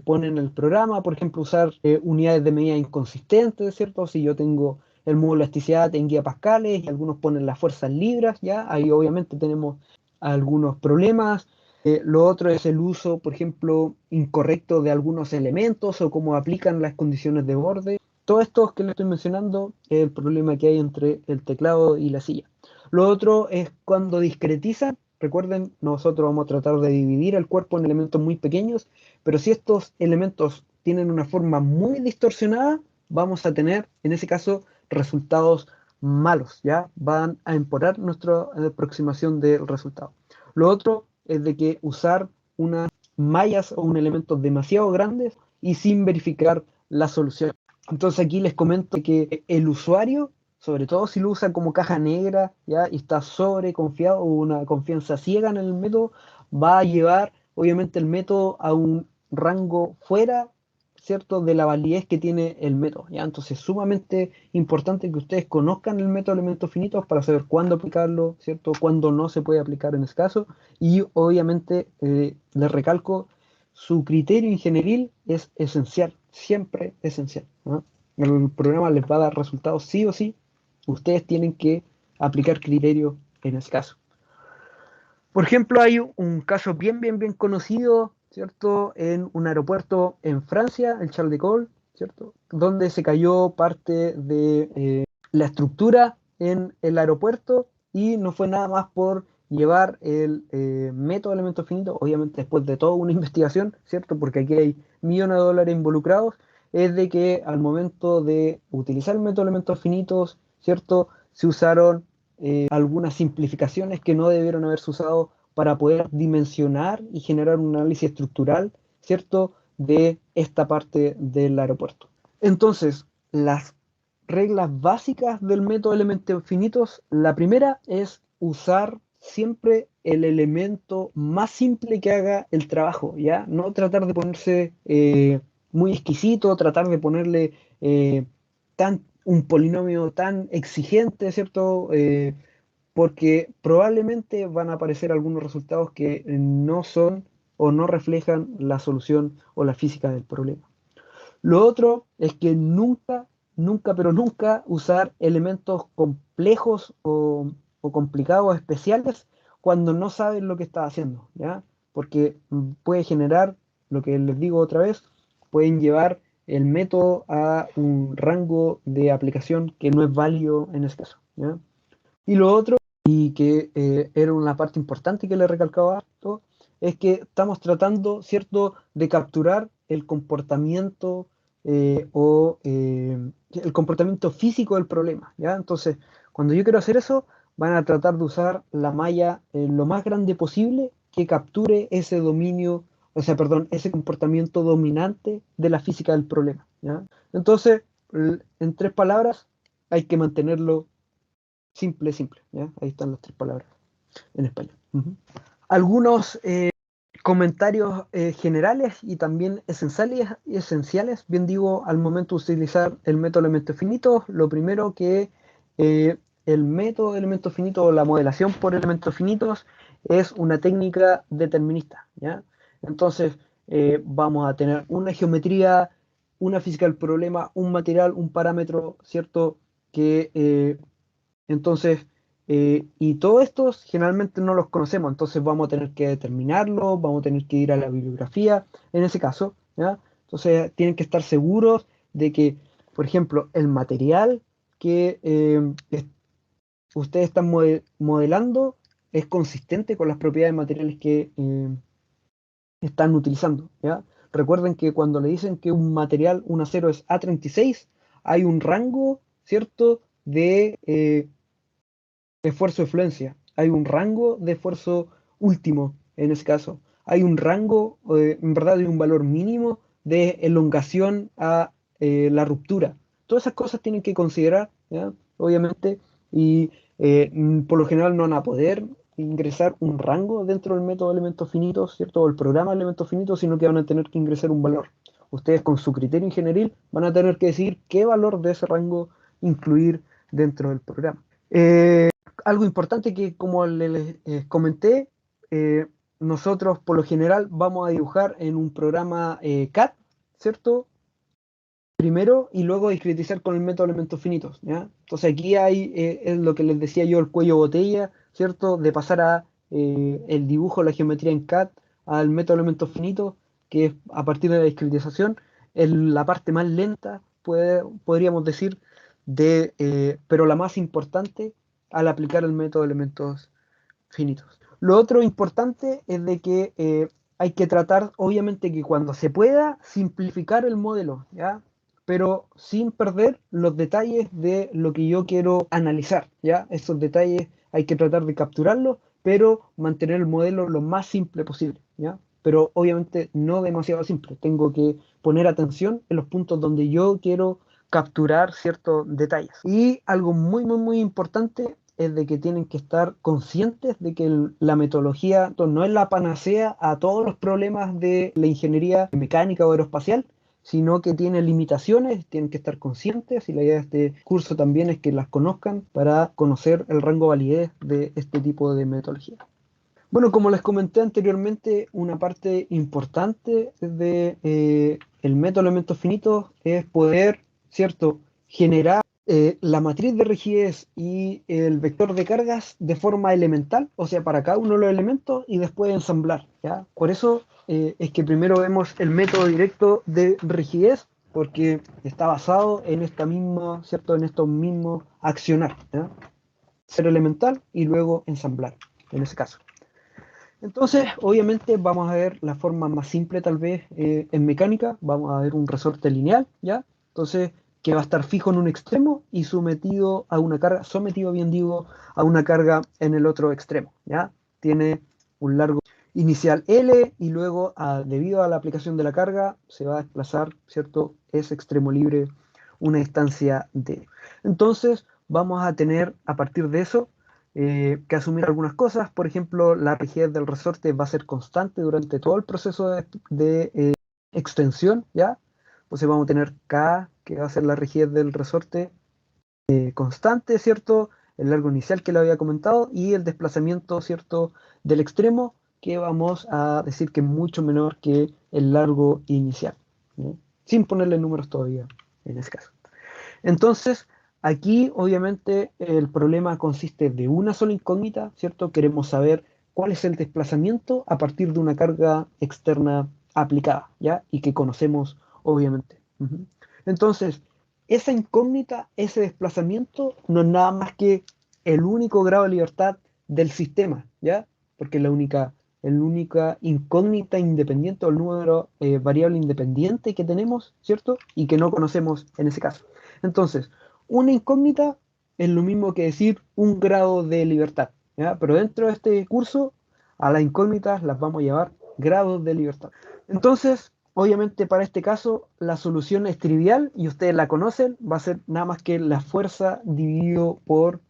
pone en el programa, por ejemplo, usar unidades de medida inconsistentes, ¿cierto? Si yo tengo el módulo de elasticidad en gigapascales y algunos ponen las fuerzas en libras, ¿ya? Ahí obviamente tenemos algunos problemas. Lo otro es el uso, por ejemplo, incorrecto de algunos elementos o cómo aplican las condiciones de borde. Todo esto que le estoy mencionando es el problema que hay entre el teclado y la silla. Lo otro es cuando discretizan. Recuerden, nosotros vamos a tratar de dividir el cuerpo en elementos muy pequeños, pero si estos elementos tienen una forma muy distorsionada, vamos a tener, en ese caso, resultados malos, ¿ya? Van a empeorar nuestra aproximación del resultado. Lo otro es de que usar unas mallas o un elemento demasiado grandes y sin verificar la solución. Entonces aquí les comento que el usuario, sobre todo si lo usa como caja negra, ¿ya? Y está sobreconfiado o una confianza ciega en el método, va a llevar obviamente el método a un rango fuera, ¿cierto?, de la validez que tiene el método, ¿ya? Entonces es sumamente importante que ustedes conozcan el método de elementos finitos para saber cuándo aplicarlo, ¿cierto?, cuándo no se puede aplicar en ese caso, y obviamente les recalco, su criterio ingenieril es esencial, siempre esencial, ¿no? El programa les va a dar resultados sí o sí, ustedes tienen que aplicar criterio en ese caso. Por ejemplo, hay un caso bien conocido, ¿cierto? En un aeropuerto en Francia, el Charles de Gaulle, ¿cierto? Donde se cayó parte de la estructura en el aeropuerto y no fue nada más por llevar el método de elementos finitos, obviamente después de toda una investigación, ¿cierto? Porque aquí hay millones de dólares involucrados, es de que al momento de utilizar el método de elementos finitos, ¿cierto? Se usaron algunas simplificaciones que no debieron haberse usado para poder dimensionar y generar un análisis estructural, ¿cierto?, de esta parte del aeropuerto. Entonces, las reglas básicas del método de elementos finitos, la primera es usar siempre el elemento más simple que haga el trabajo, ¿ya? No tratar de ponerse muy exquisito, tratar de ponerle un polinomio tan exigente, ¿cierto? Porque probablemente van a aparecer algunos resultados que no son o no reflejan la solución o la física del problema. Lo otro es que pero nunca usar elementos complejos o complicados, especiales, cuando no saben lo que está haciendo, ¿ya? Porque puede generar, lo que les digo otra vez, pueden llevar el método a un rango de aplicación que no es válido en este caso, ¿ya? Y lo otro, y que era una parte importante que le recalcaba harto, es que estamos tratando, ¿cierto?, de capturar el comportamiento el comportamiento físico del problema, ¿ya? Entonces, cuando yo quiero hacer eso, van a tratar de usar la malla lo más grande posible que capture ese dominio, o sea, perdón, ese comportamiento dominante de la física del problema, ¿ya? Entonces, en tres palabras, hay que mantenerlo simple, ¿ya? Ahí están las tres palabras en español. Ujú. Algunos comentarios generales y también esenciales, bien digo, al momento de utilizar el método de elementos finitos. Lo primero que el método de elementos finitos o la modelación por elementos finitos es una técnica determinista, ¿ya? Entonces, vamos a tener una geometría, una física del problema, un material, un parámetro, ¿cierto? Que entonces, y todos estos generalmente no los conocemos, entonces vamos a tener que determinarlos, vamos a tener que ir a la bibliografía, en ese caso, ¿ya? Entonces tienen que estar seguros de que, por ejemplo, el material que ustedes están modelando es consistente con las propiedades materiales que están utilizando, ¿ya? Recuerden que cuando le dicen que un material, un acero es A36, hay un rango, ¿cierto?, de esfuerzo de fluencia, hay un rango de esfuerzo último en ese caso, hay un rango, en verdad, de un valor mínimo de elongación a la ruptura. Todas esas cosas tienen que considerar, ¿ya? Obviamente, y por lo general no van a poder ingresar un rango dentro del método de elementos finitos, ¿cierto? O el programa de elementos finitos, sino que van a tener que ingresar un valor. Ustedes con su criterio ingenieril van a tener que decir qué valor de ese rango incluir dentro del programa. Algo importante que, como les comenté, eh, nosotros por lo general vamos a dibujar en un programa CAD, ¿cierto? Primero y luego discretizar con el método de elementos finitos, ¿ya? Entonces aquí hay, es lo que les decía yo, el cuello botella, ¿cierto? De pasar a el dibujo, la geometría en CAD, al método de elementos finitos, que es a partir de la discretización, es la parte más lenta, podríamos decir, pero la más importante al aplicar el método de elementos finitos. Lo otro importante es de que hay que tratar, obviamente, que cuando se pueda, simplificar el modelo, ¿ya? Pero sin perder los detalles de lo que yo quiero analizar, ¿ya? Esos detalles hay que tratar de capturarlos, pero mantener el modelo lo más simple posible, ¿ya? Pero obviamente no demasiado simple. Tengo que poner atención en los puntos donde yo quiero capturar ciertos detalles. Y algo muy, muy, muy importante es de que tienen que estar conscientes de que la metodología no es la panacea a todos los problemas de la ingeniería mecánica o aeroespacial, sino que tiene limitaciones, tienen que estar conscientes y la idea de este curso también es que las conozcan para conocer el rango de validez de este tipo de metodología. Bueno, como les comenté anteriormente, una parte importante de el método de elementos finitos es poder, ¿cierto?, generar la matriz de rigidez y el vector de cargas de forma elemental, o sea, para cada uno de los elementos y después ensamblar, ¿ya? Por eso es que primero vemos el método directo de rigidez, porque está basado en esta misma, ¿cierto?, en estos mismos accionar, ¿ya? Ser elemental y luego ensamblar, en ese caso. Entonces, obviamente vamos a ver la forma más simple tal vez en mecánica, vamos a ver un resorte lineal, ¿ya? Entonces, que va a estar fijo en un extremo y sometido a una carga, sometido bien digo, a una carga en el otro extremo, ¿ya? Tiene un largo inicial L y luego, debido a la aplicación de la carga, se va a desplazar, ¿cierto? Ese extremo libre, una distancia D. Entonces, vamos a tener a partir de eso que asumir algunas cosas. Por ejemplo, la rigidez del resorte va a ser constante durante todo el proceso de extensión, ¿ya? Entonces vamos a tener K, que va a ser la rigidez del resorte constante, ¿cierto? El largo inicial que le había comentado y el desplazamiento, ¿cierto? Del extremo, que vamos a decir que es mucho menor que el largo inicial, ¿no? Sin ponerle números todavía en ese caso. Entonces, aquí obviamente el problema consiste de una sola incógnita, ¿cierto? Queremos saber cuál es el desplazamiento a partir de una carga externa aplicada, ¿ya? Y que conocemos obviamente. Ujú. Entonces, esa incógnita, ese desplazamiento, no es nada más que el único grado de libertad del sistema, ¿ya? Porque la única incógnita independiente o el número variable independiente que tenemos, ¿cierto? Y que no conocemos en ese caso. Entonces, una incógnita es lo mismo que decir un grado de libertad, ¿ya? Pero dentro de este curso, a las incógnitas las vamos a llamar grados de libertad. Entonces, obviamente para este caso, la solución es trivial y ustedes la conocen, va a ser nada más que la fuerza dividido por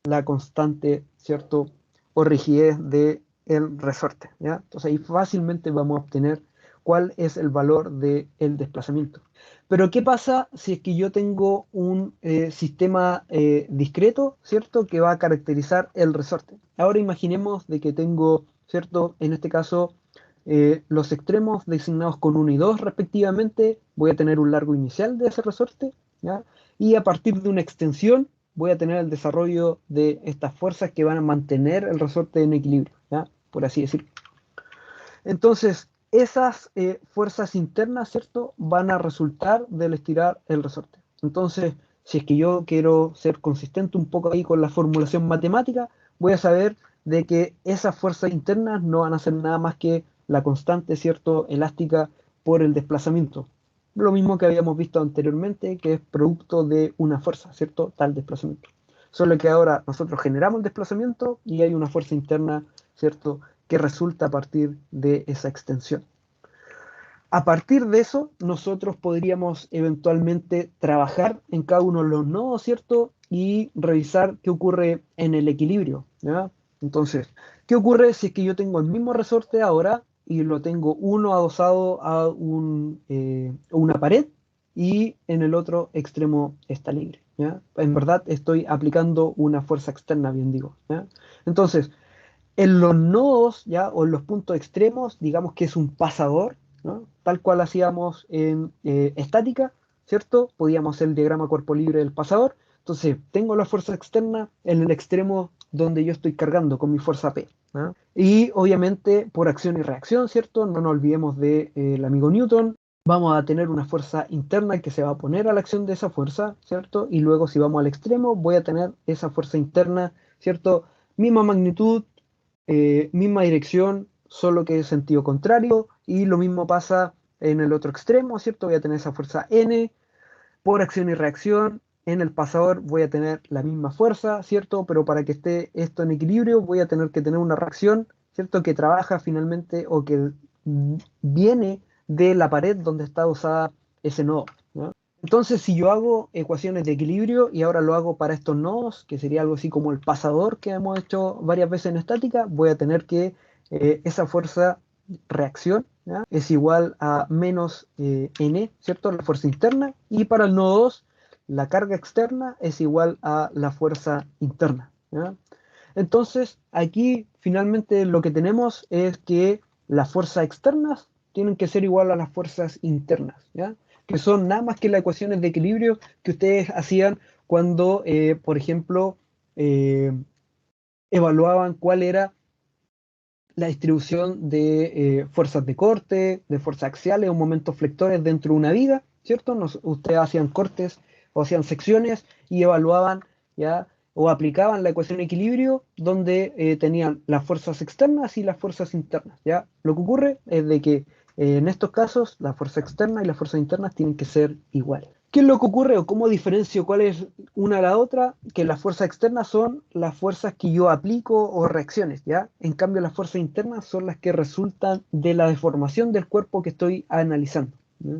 la constante, ¿cierto? O rigidez del resorte, ¿ya? Entonces ahí fácilmente vamos a obtener cuál es el valor del desplazamiento. Pero ¿qué pasa si es que yo tengo un sistema discreto, ¿cierto? Que va a caracterizar el resorte. Ahora imaginemos de que tengo, ¿cierto? En este caso, los extremos designados con 1 y 2 respectivamente, voy a tener un largo inicial de ese resorte, ¿ya? Y a partir de una extensión voy a tener el desarrollo de estas fuerzas que van a mantener el resorte en equilibrio, ¿ya? Por así decirlo. Entonces, esas fuerzas internas, ¿cierto? Van a resultar del estirar el resorte. Entonces, si es que yo quiero ser consistente un poco ahí con la formulación matemática, voy a saber de que esas fuerzas internas no van a ser nada más que la constante, ¿cierto? Elástica por el desplazamiento. Lo mismo que habíamos visto anteriormente, que es producto de una fuerza, ¿cierto? Tal desplazamiento. Solo que ahora nosotros generamos el desplazamiento y hay una fuerza interna, ¿cierto? Que resulta a partir de esa extensión. A partir de eso, nosotros podríamos eventualmente trabajar en cada uno de los nodos, ¿cierto? Y revisar qué ocurre en el equilibrio, ¿ya? Entonces, ¿qué ocurre si es que yo tengo el mismo resorte ahora y lo tengo uno adosado a una pared y en el otro extremo está libre, ¿ya? En verdad estoy aplicando una fuerza externa, bien digo, ¿ya? Entonces, en los nodos, ¿ya? O en los puntos extremos, digamos que es un pasador, ¿no? Tal cual hacíamos en estática, ¿cierto? Podíamos hacer el diagrama cuerpo libre del pasador. Entonces, tengo la fuerza externa en el extremo donde yo estoy cargando con mi fuerza P. ¿ya? Y obviamente por acción y reacción, ¿cierto? No nos olvidemos del amigo Newton. Vamos a tener una fuerza interna que se va a oponer a la acción de esa fuerza, ¿cierto? Y luego si vamos al extremo, voy a tener esa fuerza interna, ¿cierto? Misma magnitud, misma dirección, solo que sentido contrario, y lo mismo pasa en el otro extremo, ¿cierto? Voy a tener esa fuerza N por acción y reacción. En el pasador voy a tener la misma fuerza, ¿cierto? Pero para que esté esto en equilibrio, voy a tener que tener una reacción, ¿cierto? Que trabaja finalmente o que viene de la pared donde está usada ese nodo, ¿no? Entonces, si yo hago ecuaciones de equilibrio y ahora lo hago para estos nodos, que sería algo así como el pasador que hemos hecho varias veces en estática, voy a tener que esa fuerza reacción, ¿ya? Es igual a menos n, ¿cierto? La fuerza interna. Y para el nodo 2, la carga externa es igual a la fuerza interna, ¿ya? Entonces, aquí finalmente lo que tenemos es que las fuerzas externas tienen que ser igual a las fuerzas internas, ¿ya? Que son nada más que las ecuaciones de equilibrio que ustedes hacían cuando, por ejemplo, eh, evaluaban cuál era la distribución de fuerzas de corte, de fuerzas axiales o momentos flectores dentro de una viga, ¿cierto? Ustedes hacían cortes o hacían secciones y evaluaban, ¿ya? O aplicaban la ecuación de equilibrio donde tenían las fuerzas externas y las fuerzas internas, ¿ya? Lo que ocurre es de que en estos casos la fuerza externa y las fuerzas internas tienen que ser iguales. ¿Qué es lo que ocurre o cómo diferencio cuál es una a la otra? Que las fuerzas externas son las fuerzas que yo aplico o reacciones, ¿ya? En cambio, las fuerzas internas son las que resultan de la deformación del cuerpo que estoy analizando, ¿ya?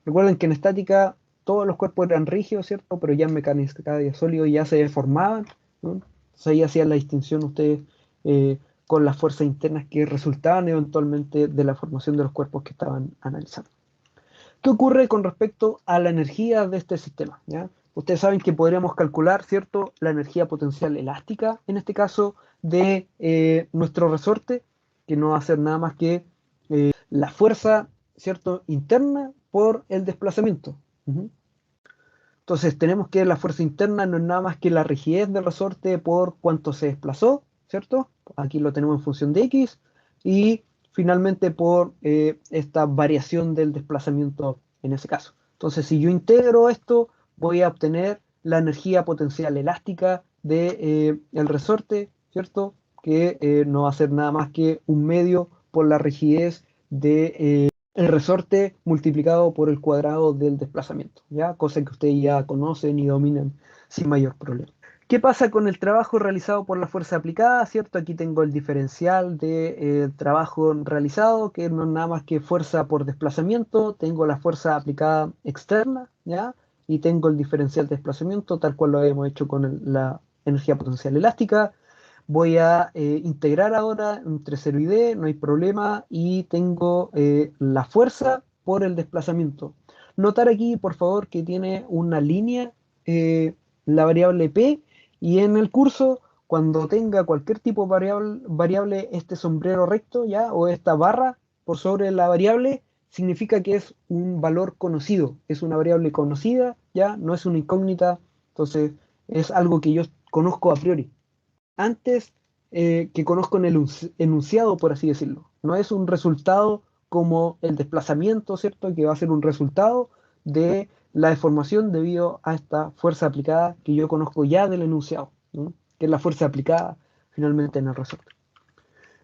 Recuerden que en estática todos los cuerpos eran rígidos, ¿cierto? Pero ya en mecánica de sólidos ya se deformaban, ¿no? Entonces ahí hacían la distinción ustedes eh, con las fuerzas internas que resultaban eventualmente de la formación de los cuerpos que estaban analizando. ¿Qué ocurre con respecto a la energía de este sistema? ¿Ya? Ustedes saben que podríamos calcular, ¿cierto?, la energía potencial elástica, en este caso, de nuestro resorte, que no va a ser nada más que la fuerza, ¿cierto?, interna por el desplazamiento. Ujú. Entonces tenemos que la fuerza interna no es nada más que la rigidez del resorte por cuánto se desplazó, ¿cierto? Aquí lo tenemos en función de X. Y finalmente por esta variación del desplazamiento en ese caso. Entonces si yo integro esto, voy a obtener la energía potencial elástica de, el resorte, ¿cierto? Que no va a ser nada más que un medio por la rigidez de el resorte multiplicado por el cuadrado del desplazamiento, ¿ya? Cosa que ustedes ya conocen y dominan sin mayor problema. ¿Qué pasa con el trabajo realizado por la fuerza aplicada? ¿Cierto? Aquí tengo el diferencial de trabajo realizado, que no es nada más que fuerza por desplazamiento. Tengo la fuerza aplicada externa, ¿ya? Y tengo el diferencial de desplazamiento, tal cual lo habíamos hecho con la energía potencial elástica. Voy a integrar ahora entre 0 y d, no hay problema, y tengo la fuerza por el desplazamiento. Notar aquí, por favor, que tiene una línea, la variable p, y en el curso, cuando tenga cualquier tipo de variable, este sombrero recto, ¿ya? O esta barra por sobre la variable, significa que es un valor conocido, es una variable conocida, ¿ya? No es una incógnita, entonces es algo que yo conozco a priori antes que conozco en el enunciado, por así decirlo. No es un resultado como el desplazamiento, ¿cierto? Que va a ser un resultado de la deformación debido a esta fuerza aplicada que yo conozco ya del enunciado, ¿no? Que es la fuerza aplicada finalmente en el resorte.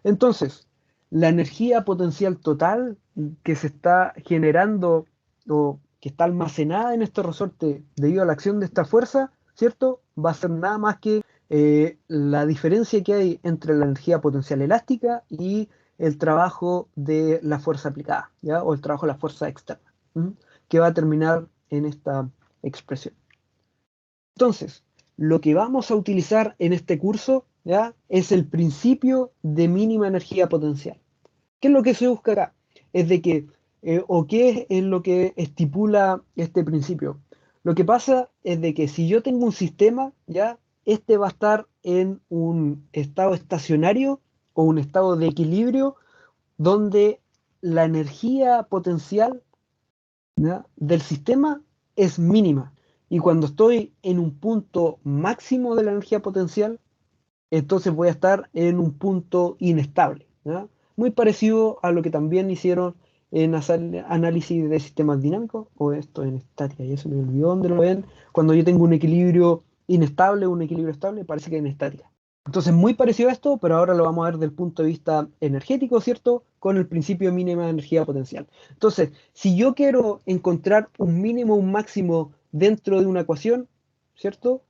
Entonces, la energía potencial total que se está generando o que está almacenada en este resorte debido a la acción de esta fuerza, ¿cierto? Va a ser nada más que la diferencia que hay entre la energía potencial elástica y el trabajo de la fuerza aplicada, ¿ya? O el trabajo de la fuerza externa, ¿m? Que va a terminar en esta expresión. Entonces, lo que vamos a utilizar en este curso, ¿ya? Es el principio de mínima energía potencial. ¿Qué es lo que se busca acá? Es de que, o qué es lo que estipula este principio. Lo que pasa es de que si yo tengo un sistema, ¿ya? Este va a estar en un estado estacionario o un estado de equilibrio donde la energía potencial, ¿ya? Del sistema es mínima. Y cuando estoy en un punto máximo de la energía potencial, entonces voy a estar en un punto inestable, ¿ya? Muy parecido a lo que también hicieron en hacer análisis de sistemas dinámicos, o esto en estática, y eso me olvidó dónde lo ven, cuando yo tengo un equilibrio inestable, un equilibrio estable, parece que en estática. Entonces, muy parecido a esto, pero ahora lo vamos a ver desde el punto de vista energético, ¿cierto? Con el principio mínimo de energía potencial. Entonces, si yo quiero encontrar un mínimo, un máximo dentro de una ecuación, ¿cierto?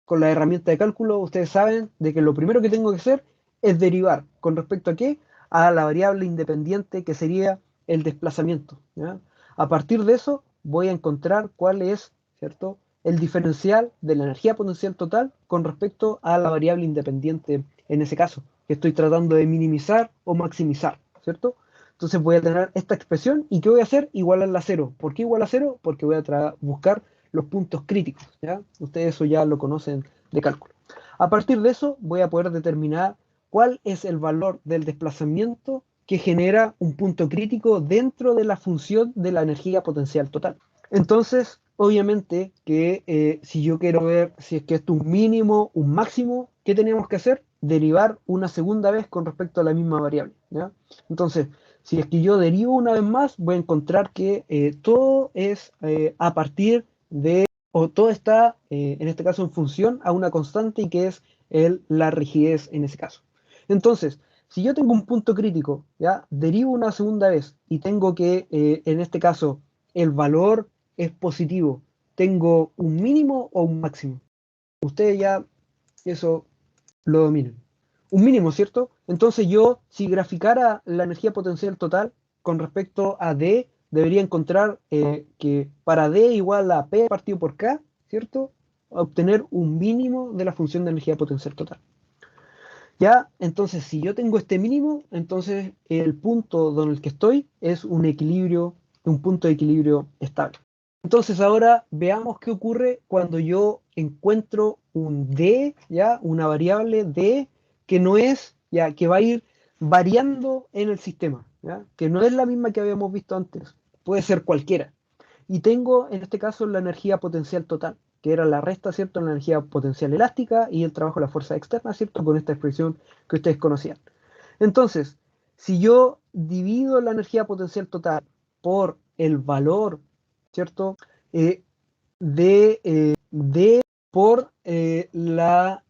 Con la herramienta de cálculo, ustedes saben de que lo primero que tengo que hacer es derivar. ¿Con respecto a qué? A la variable independiente que sería el desplazamiento, ¿ya? A partir de eso voy a encontrar cuál es, ¿cierto?, el diferencial de la energía potencial total con respecto a la variable independiente en ese caso, que estoy tratando de minimizar o maximizar, ¿cierto? Entonces voy a tener esta expresión y ¿qué voy a hacer? Igualarla a cero. ¿Por qué igual a cero? Porque voy a buscar los puntos críticos, ¿ya? Ustedes eso ya lo conocen de cálculo. A partir de eso voy a poder determinar cuál es el valor del desplazamiento que genera un punto crítico dentro de la función de la energía potencial total. Entonces, obviamente que si yo quiero ver si es que esto es un mínimo, un máximo, ¿qué tenemos que hacer? Derivar una segunda vez con respecto a la misma variable, ¿ya? Entonces, si es que yo derivo una vez más, voy a encontrar que todo es a partir de, o todo está, en este caso, en función a una constante y que es la rigidez en ese caso. Entonces, si yo tengo un punto crítico, ¿ya? Derivo una segunda vez y tengo que, en este caso, el valor es positivo, ¿tengo un mínimo o un máximo? Ustedes ya eso lo dominan. Un mínimo, ¿cierto? Entonces yo, si graficara la energía potencial total con respecto a D, debería encontrar que para D igual a P partido por K, ¿cierto? Obtener un mínimo de la función de energía potencial total. Ya, entonces si yo tengo este mínimo, entonces el punto donde el que estoy es un equilibrio, un punto de equilibrio estable. Entonces ahora veamos qué ocurre cuando yo encuentro un D, ya, una variable D que no es, ya, que va a ir variando en el sistema, ya, que no es la misma que habíamos visto antes, puede ser cualquiera. Y tengo en este caso la energía potencial total, que era la resta, ¿cierto? La energía potencial elástica y el trabajo de la fuerza externa, ¿cierto? Con esta expresión que ustedes conocían. Entonces, si yo divido la energía potencial total por el valor, ¿cierto? Eh, de por la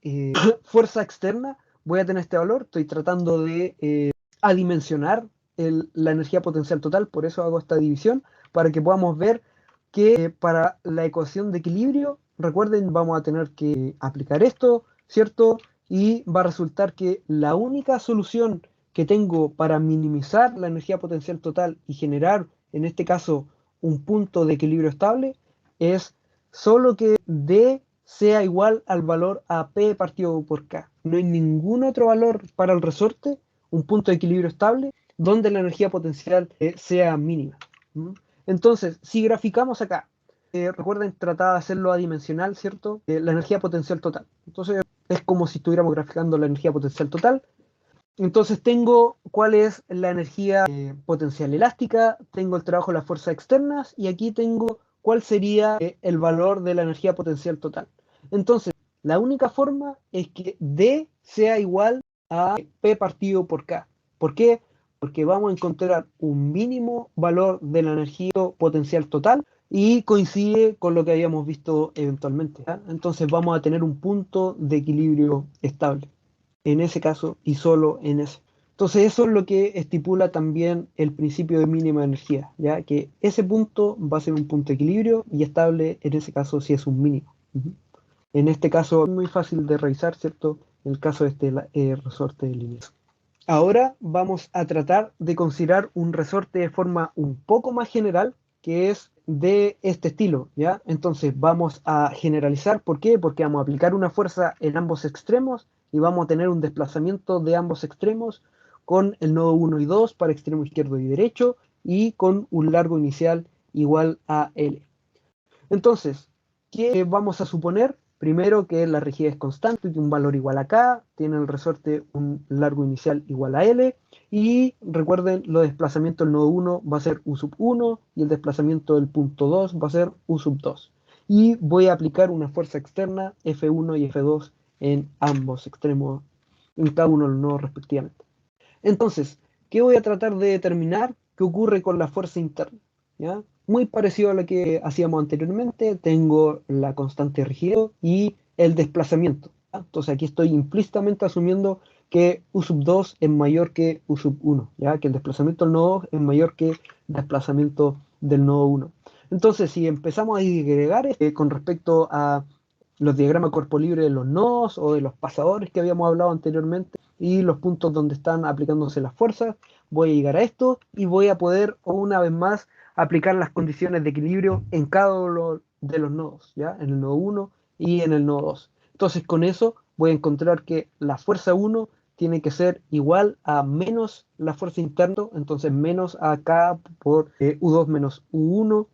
fuerza externa, voy a tener este valor. Estoy tratando de adimensionar la energía potencial total, por eso hago esta división, para que podamos ver que para la ecuación de equilibrio, recuerden, vamos a tener que aplicar esto, ¿cierto? Y va a resultar que la única solución que tengo para minimizar la energía potencial total y generar, en este caso, un punto de equilibrio estable, es solo que D sea igual al valor AP partido por K. No hay ningún otro valor para el resorte, un punto de equilibrio estable, donde la energía potencial sea mínima. ¿Mm? Entonces, si graficamos acá, recuerden, trataba de hacerlo adimensional, ¿cierto? La energía potencial total. Entonces, es como si estuviéramos graficando la energía potencial total. Entonces, tengo cuál es la energía potencial elástica, tengo el trabajo de las fuerzas externas y aquí tengo cuál sería el valor de la energía potencial total. Entonces, la única forma es que D sea igual a P partido por K. ¿Por qué? Porque vamos a encontrar un mínimo valor de la energía potencial total y coincide con lo que habíamos visto eventualmente, ¿ya? Entonces vamos a tener un punto de equilibrio estable en ese caso y solo en ese. Entonces eso es lo que estipula también el principio de mínima energía, ya que ese punto va a ser un punto de equilibrio y estable en ese caso si es un mínimo. Ujú. En este caso es muy fácil de revisar, ¿cierto? En el caso de este resorte lineal. Ahora vamos a tratar de considerar un resorte de forma un poco más general, que es de este estilo, ¿ya? Entonces vamos a generalizar, ¿por qué? Porque vamos a aplicar una fuerza en ambos extremos y vamos a tener un desplazamiento de ambos extremos con el nodo 1 y 2 para extremo izquierdo y derecho y con un largo inicial igual a L. Entonces, ¿qué vamos a suponer? Primero que la rigidez es constante, que un valor igual a K, tiene el resorte un largo inicial igual a L, y recuerden, los desplazamientos del nodo 1 va a ser U sub 1 y el desplazamiento del punto 2 va a ser U sub 2. Y voy a aplicar una fuerza externa F1 y F2 en ambos extremos, en cada uno de los nodos respectivamente. Entonces, ¿qué voy a tratar de determinar? ¿Qué ocurre con la fuerza interna? ¿Ya? Muy parecido a lo que hacíamos anteriormente, tengo la constante de rigidez y el desplazamiento. ¿Ya? Entonces aquí estoy implícitamente asumiendo que U sub 2 es mayor que U sub 1, ¿ya? Que el desplazamiento del nodo 2 es mayor que el desplazamiento del nodo 1. Entonces, si empezamos a disgregar con respecto a los diagramas cuerpo libre de los nodos o de los pasadores que habíamos hablado anteriormente y los puntos donde están aplicándose las fuerzas, voy a llegar a esto y voy a poder una vez más aplicar las condiciones de equilibrio en cada uno de los nodos, ¿ya? En el nodo 1 y en el nodo 2. Entonces con eso voy a encontrar que la fuerza 1 tiene que ser igual a menos la fuerza interna, entonces menos AK por U2 menos U1,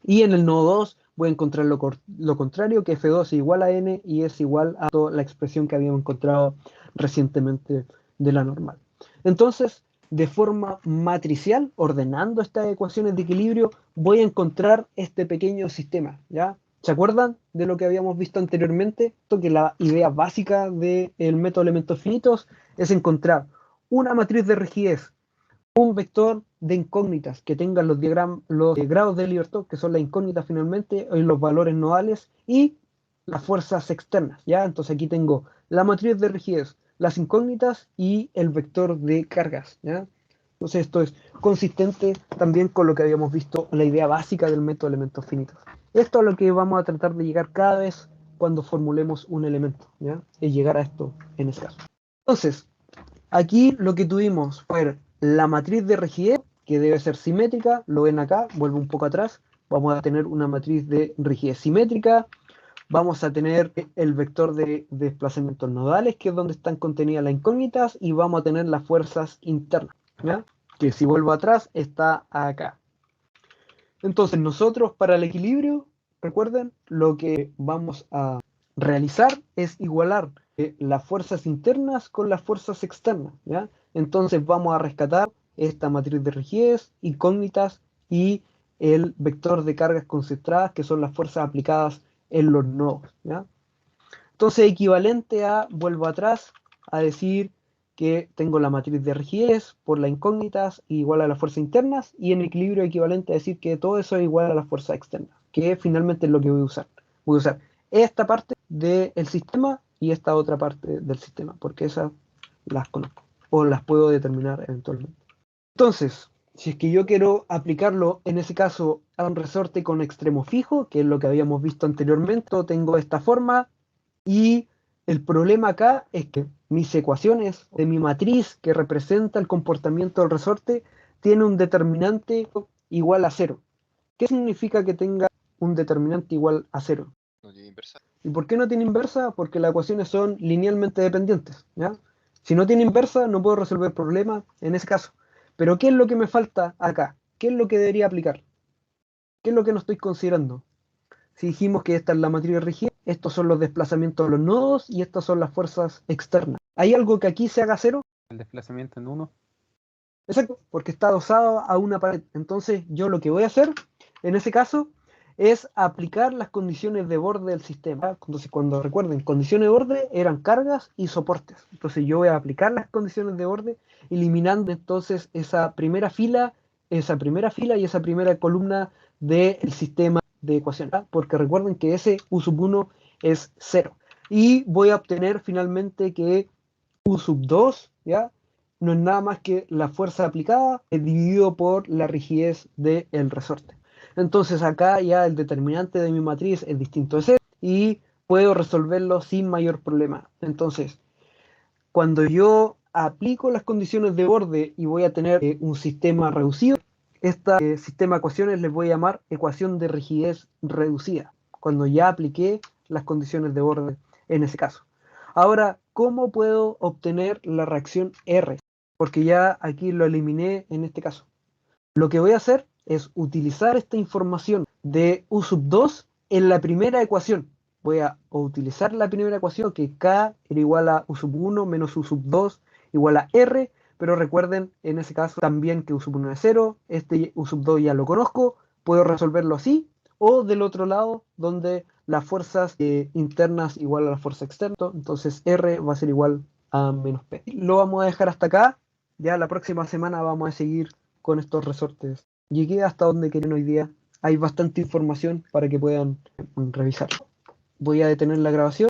y en el nodo 2 voy a encontrar lo contrario, que F2 es igual a N y es igual a la expresión que habíamos encontrado recientemente de la normal. Entonces, de forma matricial, ordenando estas ecuaciones de equilibrio, voy a encontrar este pequeño sistema, ¿ya? ¿Se acuerdan de lo que habíamos visto anteriormente? Que la idea básica del método de elementos finitos es encontrar una matriz de rigidez, un vector de incógnitas que tenga los grados de Liouville, que son las incógnitas finalmente, y los valores nodales, y las fuerzas externas, ¿ya? Entonces aquí tengo la matriz de rigidez, las incógnitas y el vector de cargas, ¿ya? Entonces esto es consistente también con lo que habíamos visto, la idea básica del método de elementos finitos. Esto es lo que vamos a tratar de llegar cada vez cuando formulemos un elemento, ¿ya? Es llegar a esto en este caso. Entonces, aquí lo que tuvimos fue la matriz de rigidez, que debe ser simétrica, lo ven acá, vuelvo un poco atrás, vamos a tener una matriz de rigidez simétrica, vamos a tener el vector de desplazamientos nodales, que es donde están contenidas las incógnitas, y vamos a tener las fuerzas internas, ¿ya? Que si vuelvo atrás está acá. Entonces nosotros para el equilibrio, recuerden, lo que vamos a realizar es igualar las fuerzas internas con las fuerzas externas, ¿ya? Entonces vamos a rescatar esta matriz de rigidez, incógnitas y el vector de cargas concentradas, que son las fuerzas aplicadas en los nodos, ¿ya? Entonces equivalente a, vuelvo atrás, a decir que tengo la matriz de rigidez por las incógnitas igual a las fuerzas internas, y en equilibrio equivalente a decir que todo eso es igual a las fuerzas externas, que finalmente es lo que voy a usar. Voy a usar esta parte del sistema y esta otra parte del sistema, porque esas las conozco o las puedo determinar eventualmente. Entonces, si es que yo quiero aplicarlo en ese caso a un resorte con extremo fijo, que es lo que habíamos visto anteriormente, tengo esta forma. Y el problema acá es que mis ecuaciones de mi matriz que representa el comportamiento del resorte tiene un determinante igual a cero. ¿Qué significa que tenga un determinante igual a cero? No tiene inversa. ¿Y por qué no tiene inversa? Porque las ecuaciones son linealmente dependientes, ¿ya? Si no tiene inversa, no puedo resolver el problema en ese caso. Pero ¿qué es lo que me falta acá? ¿Qué es lo que debería aplicar? ¿Qué es lo que no estoy considerando? Si dijimos que esta es la matriz rígida, estos son los desplazamientos de los nodos y estas son las fuerzas externas. ¿Hay algo que aquí se haga cero? El desplazamiento en 1. Exacto, porque está adosado a una pared. Entonces yo lo que voy a hacer en ese caso es aplicar las condiciones de borde del sistema. Entonces cuando recuerden, condiciones de borde eran cargas y soportes. Entonces yo voy a aplicar las condiciones de borde eliminando entonces esa primera fila y esa primera columna del sistema de ecuaciones, porque recuerden que ese U sub 1 es 0. Y voy a obtener finalmente que U sub 2, ¿ya? No es nada más que la fuerza aplicada dividido por la rigidez del resorte. Entonces acá ya el determinante de mi matriz es distinto de 0 y puedo resolverlo sin mayor problema. Entonces, cuando yo aplico las condiciones de borde y voy a tener un sistema reducido, este sistema de ecuaciones les voy a llamar ecuación de rigidez reducida, cuando ya apliqué las condiciones de borde en ese caso. Ahora, ¿cómo puedo obtener la reacción R? Porque ya aquí lo eliminé en este caso. Lo que voy a hacer es utilizar esta información de U sub 2 en la primera ecuación. Voy a utilizar la primera ecuación, que K era igual a U sub 1 menos U sub 2 igual a R, pero recuerden en ese caso también que U sub 1 es 0, este U sub 2 ya lo conozco, puedo resolverlo así, o del otro lado, donde las fuerzas internas igual a la fuerza externa, entonces R va a ser igual a menos P. Lo vamos a dejar hasta acá, ya la próxima semana vamos a seguir con estos resortes. Llegué hasta donde querían hoy día, hay bastante información para que puedan revisar. Voy a detener la grabación.